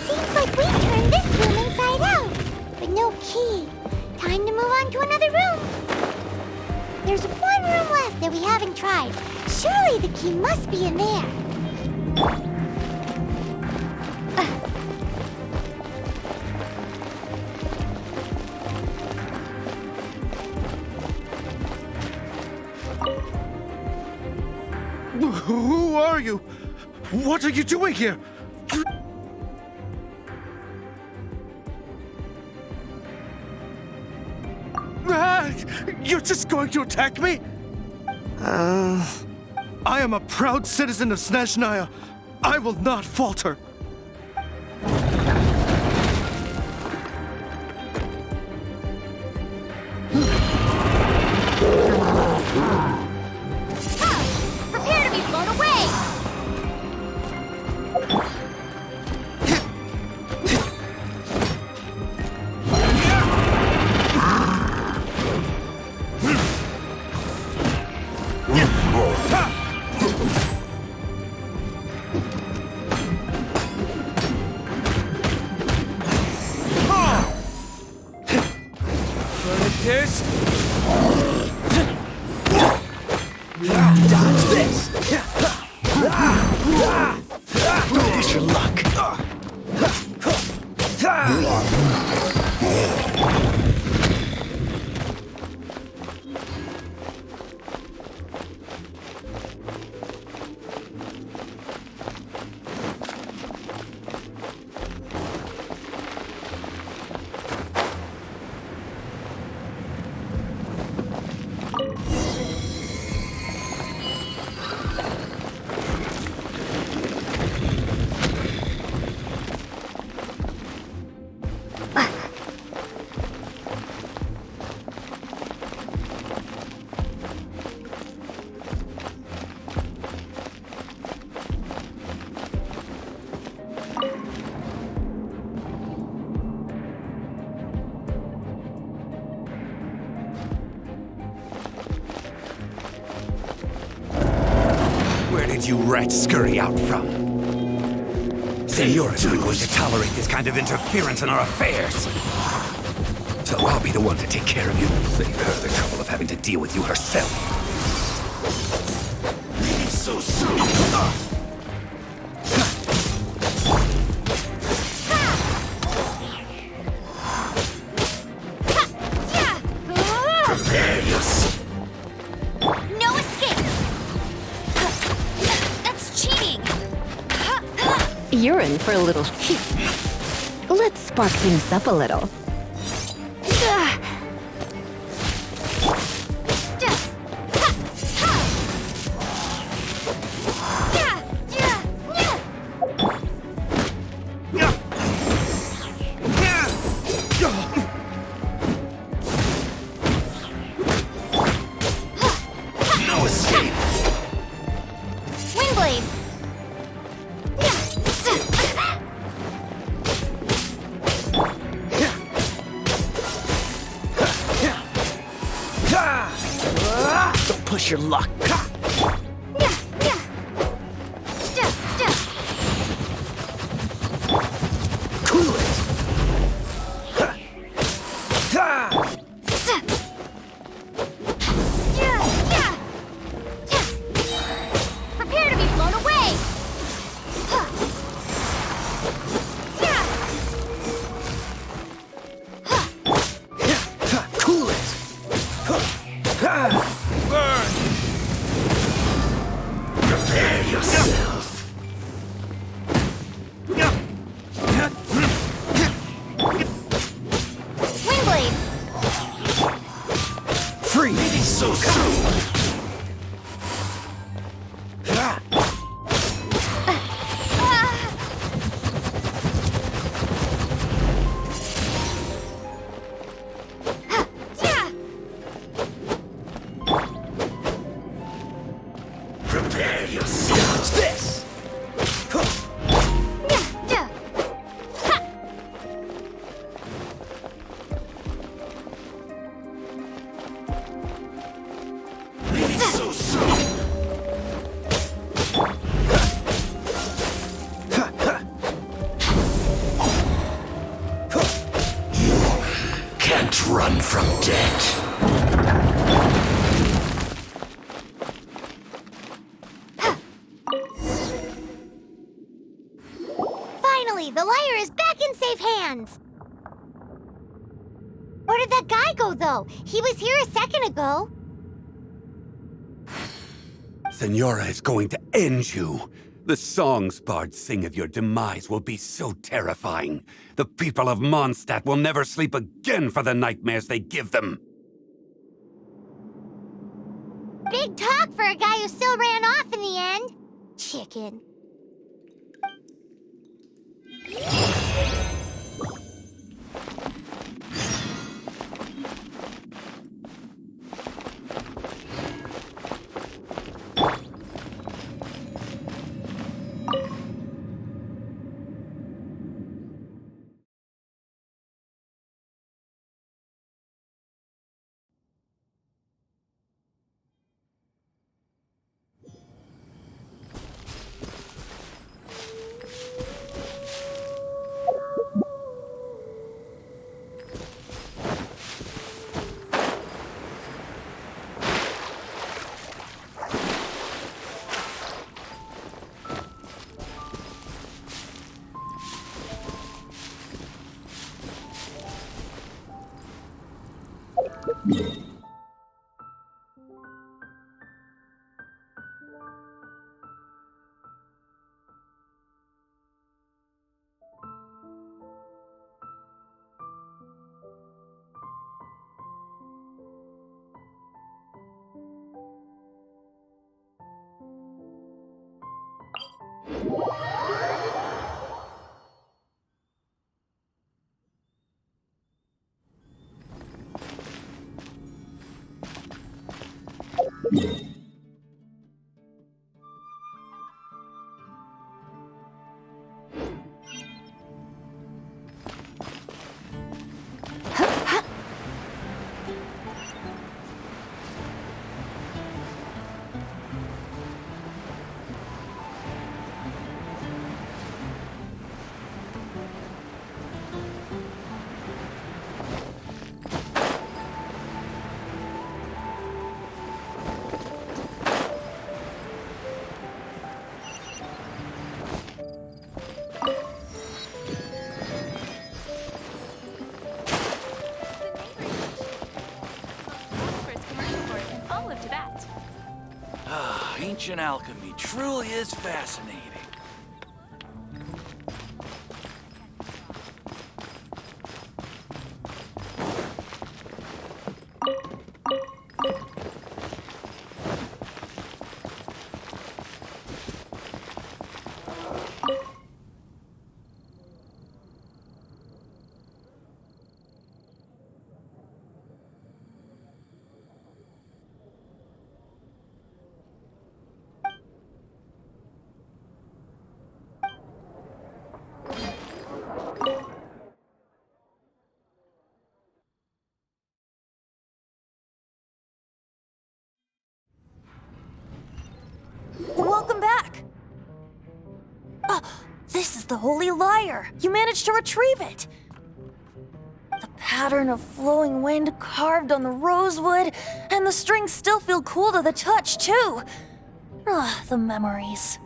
Seems like we turned this room inside out, but no key. Time to move on to another room. There's one room left that we haven't tried. Surely the key must be in there.
Who are you? What are you doing here? You're just going to attack me? I am a proud citizen of Snezhnaya. I will not falter.
Prepare to be blown away!
Dodge this! Don't push your luck.
Where did you rats scurry out from? Senoras aren't going to tolerate this kind of interference in our affairs. So I'll be the one to take care of you. Save her the trouble of having to deal with you herself. So soon.
Prepare yourself. No escape! That's cheating!
You're in for a little treat. Let's spark things up a little.
No escape!
Swing blade!
Don't push your luck. Cool it.
Prepare to be blown away!
Cool it.
Burn! run from death.
Finally, the lyre is back in safe hands. Where did that guy go, though? He was here a second ago.
Senora is going to end you. The songs bards sing of your demise will be so terrifying. The people of Mondstadt will never sleep again for the nightmares they give them.
Big talk for a guy who still ran off in the end. Chicken.
Ancient alchemy truly is fascinating.
Welcome back! This is the Holy Lyre! You managed to retrieve it! The pattern of flowing wind carved on the rosewood, and the strings still feel cool to the touch, too! The memories.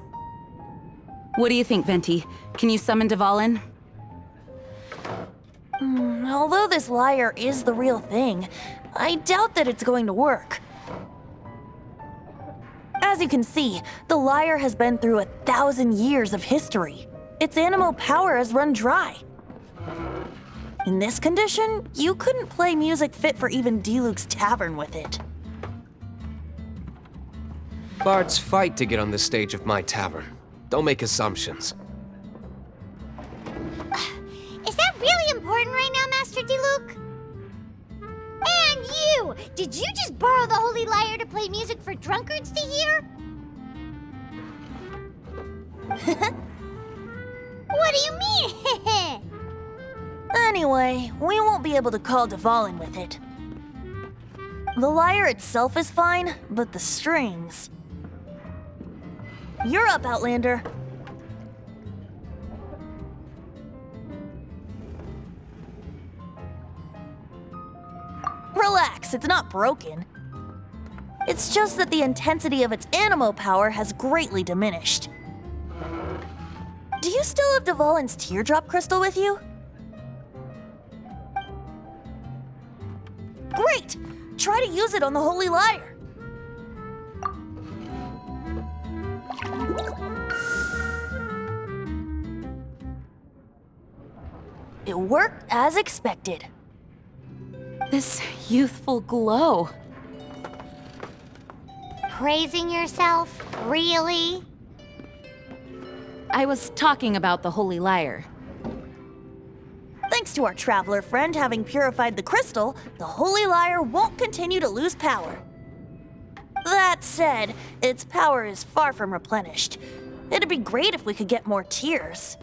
What do you think, Venti? Can you summon Dvalin?
Although this lyre is the real thing, I doubt that it's going to work. As you can see, the lyre has been through 1,000 years of history. Its animal power has run dry. In this condition, you couldn't play music fit for even Diluc's tavern with it.
Bards fight to get on the stage of my tavern. Don't make assumptions.
Is that really important right now, Master Diluc? And you! Did you just borrow the Holy Lyre to play music for drunkards to hear? What do you mean?
Anyway, we won't be able to call Dvalin with it. The lyre itself is fine, but the strings... You're up, Outlander. Relax, it's not broken. It's just that the intensity of its animo power has greatly diminished. Do you still have Dvalin's teardrop crystal with you? Great! Try to use it on the Holy Lyre. It worked as expected.
This youthful glow.
Praising yourself? Really?
I was talking about the Holy Lyre.
Thanks to our traveler friend having purified the crystal, the Holy Lyre won't continue to lose power. That said, its power is far from replenished. It'd be great if we could get more tears.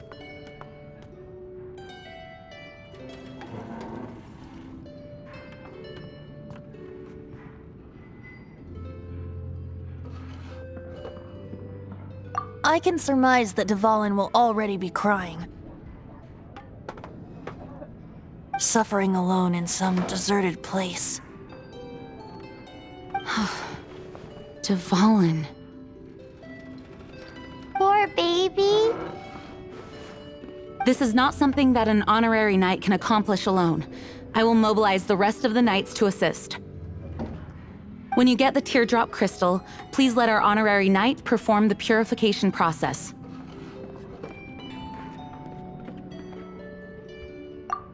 I can surmise that Dvalin will already be crying. Suffering alone in some deserted place.
Dvalin.
Poor baby.
This is not something that an honorary knight can accomplish alone. I will mobilize the rest of the knights to assist. When you get the teardrop crystal, please let our honorary knight perform the purification process.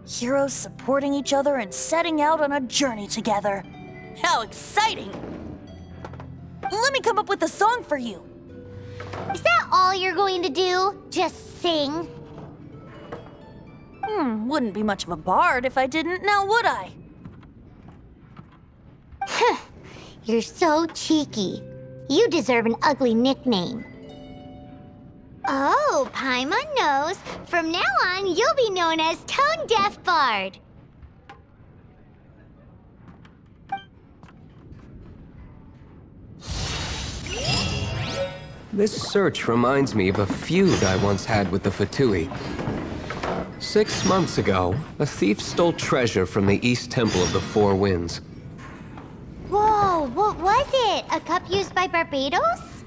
Heroes supporting each other and setting out on a journey together. How exciting! Let me come up with a song for you.
Is that all you're going to do? Just sing?
Wouldn't be much of a bard if I didn't, now would I?
You're so cheeky. You deserve an ugly nickname. Oh, Paimon knows. From now on, you'll be known as Tone Deaf Bard.
This search reminds me of a feud I once had with the Fatui. 6 months ago, a thief stole treasure from the East Temple of the Four Winds.
Whoa, what was it? A cup used by Barbados?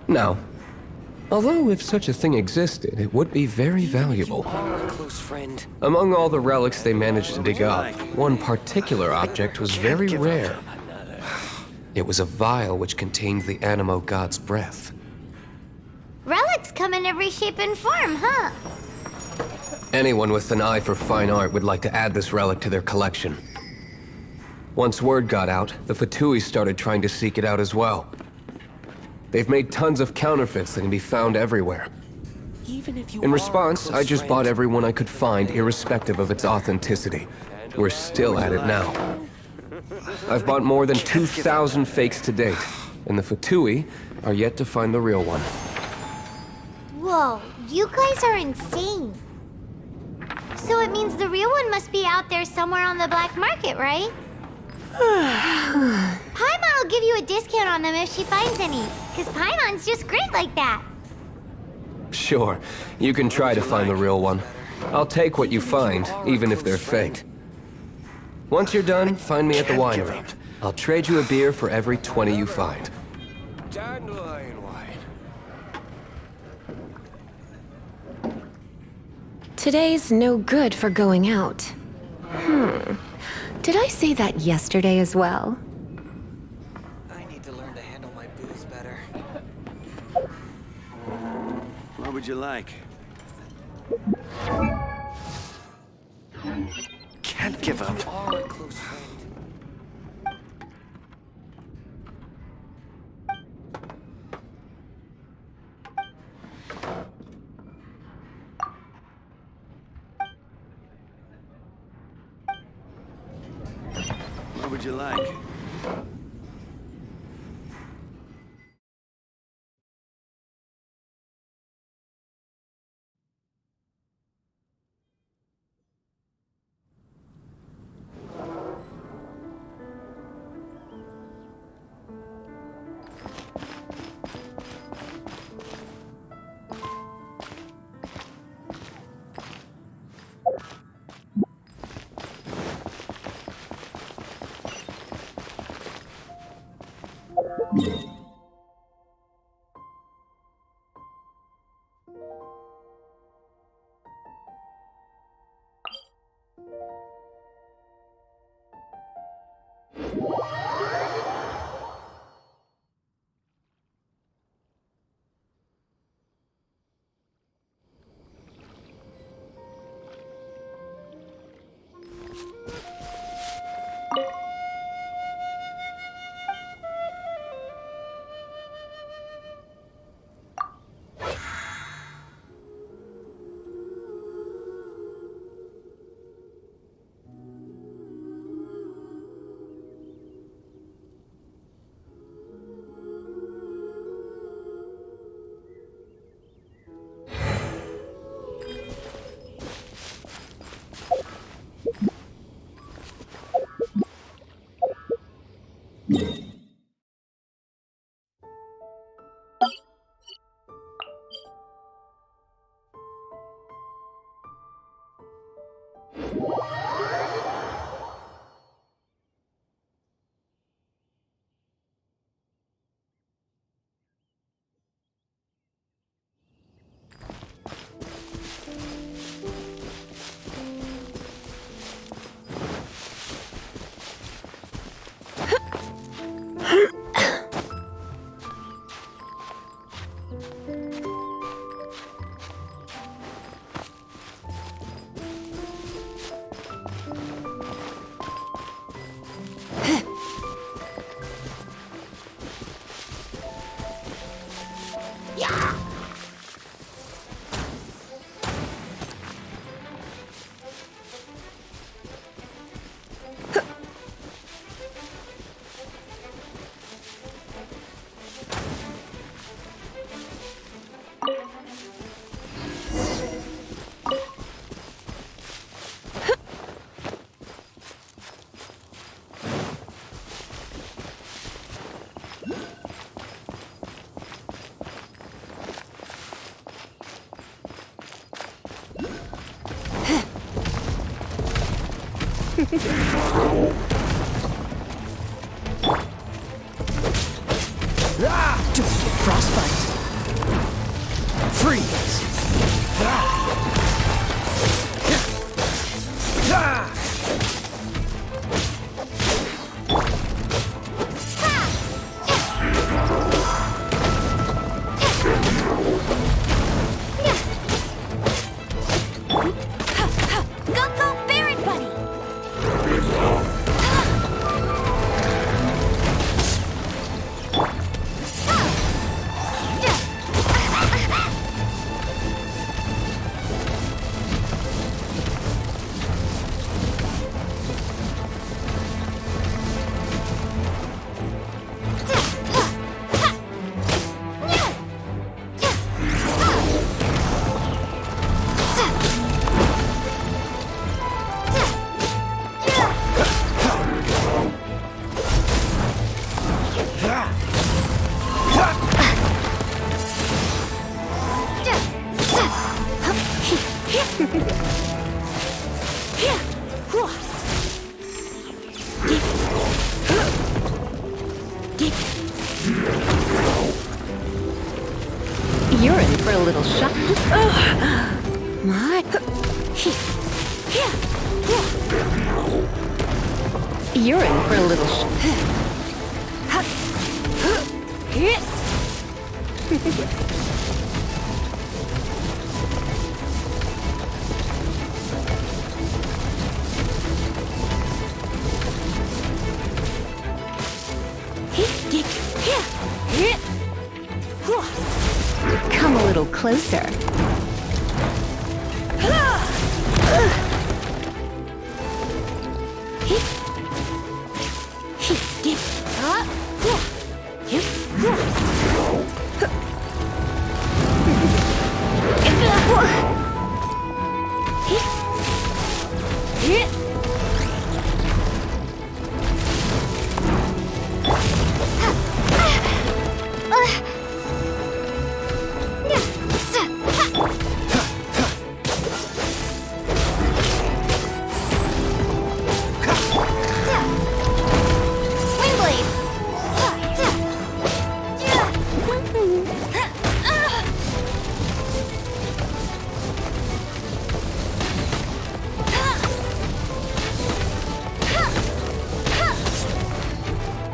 No. Although if such a thing existed, it would be very valuable.
Close friend.
Among all the relics they managed to dig up, one particular object was very rare. It was a vial which contained the Animo God's breath.
Relics come in every shape and form, huh?
Anyone with an eye for fine art would like to add this relic to their collection. Once word got out, the Fatui started trying to seek it out as well. They've made tons of counterfeits that can be found everywhere. In response, I just bought every one I could find, irrespective of its authenticity. We're still at it now. I've bought more than 2,000 fakes to date, and the Fatui are yet to find the real one.
Whoa, you guys are insane. So it means the real one must be out there somewhere on the black market, right? Paimon will give you a discount on them if she finds any, because Paimon's just great like that.
Sure, you can try to find the real one. I'll take what you find, even if they're faked. Once you're done, find me at the winery. I'll trade you a beer for every 20 you find.
Dandelion wine.
Today's no good for going out. Did I say that yesterday as well?
I need to learn to handle my booze better.
What would you like? Can't give up.
You are a close friend.
What would you like?
Don't get frostbite. Freeze.
You're in for a little shock. What? You're in for a little Come a little closer.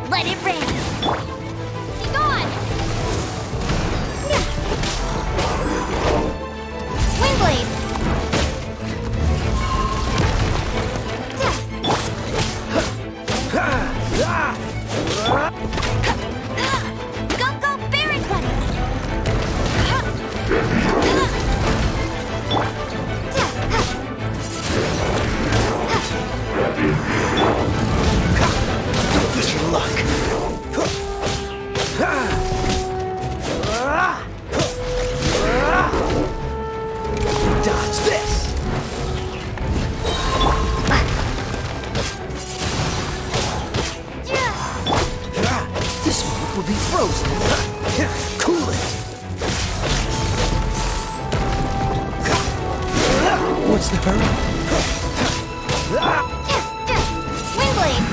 Let it rain. Be gone. Windblade. Go, Baron Bunny.
Don't lose your luck. Dodge this. This moment will be frozen. Cool it. What's the hurry?
Windblade!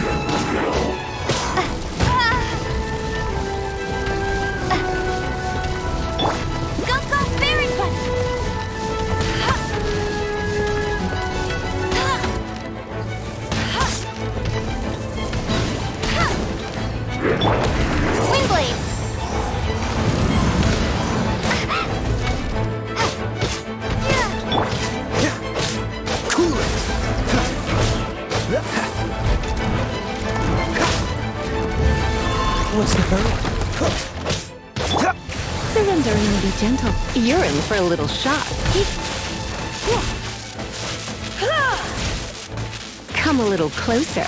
Go, go, Fairy Punch! Windblade!
Cool it! What's the hurry?
Surrender and be gentle. You're in for a little shock. Come a little closer.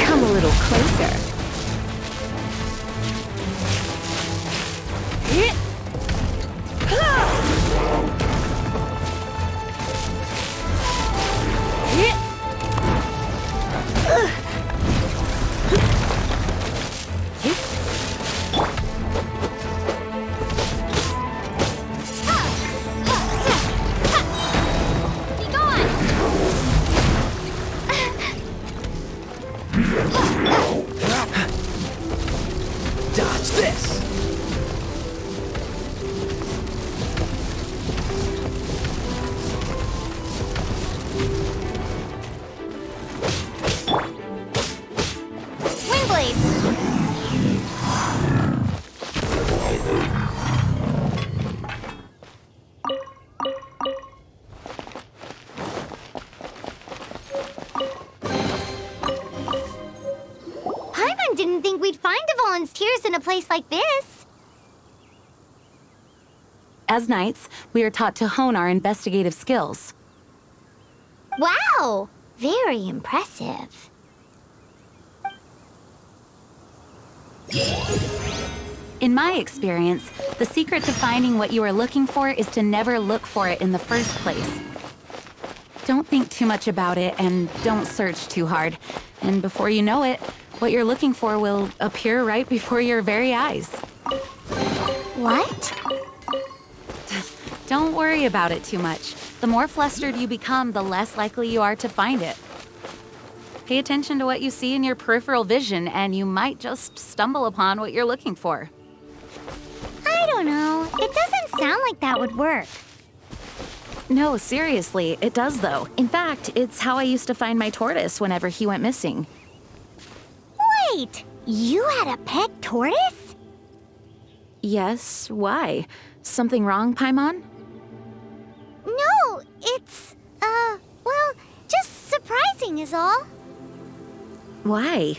Come a little closer.
Dodge this!
Windblade! Paimon didn't think we'd find the volunteers in a place like this.
As knights, we are taught to hone our investigative skills.
Wow! Very impressive.
In my experience, the secret to finding what you are looking for is to never look for it in the first place. Don't think too much about it and don't search too hard. And before you know it, what you're looking for will appear right before your very eyes.
What?
Don't worry about it too much. The more flustered you become, the less likely you are to find it. Pay attention to what you see in your peripheral vision, and you might just stumble upon what you're looking for.
I don't know. It doesn't sound like that would work.
No, seriously, it does though. In fact, it's how I used to find my tortoise whenever he went missing.
Wait! You had a pet tortoise?
Yes, why? Something wrong, Paimon?
No, it's, well, just surprising is all.
Why?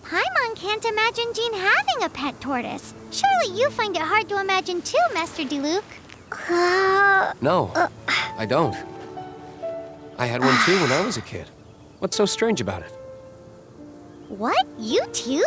Paimon can't imagine Jean having a pet tortoise. Surely you find it hard to imagine too, Master Diluc.
No, I don't. I had one too when I was a kid. What's so strange about it?
What? You too?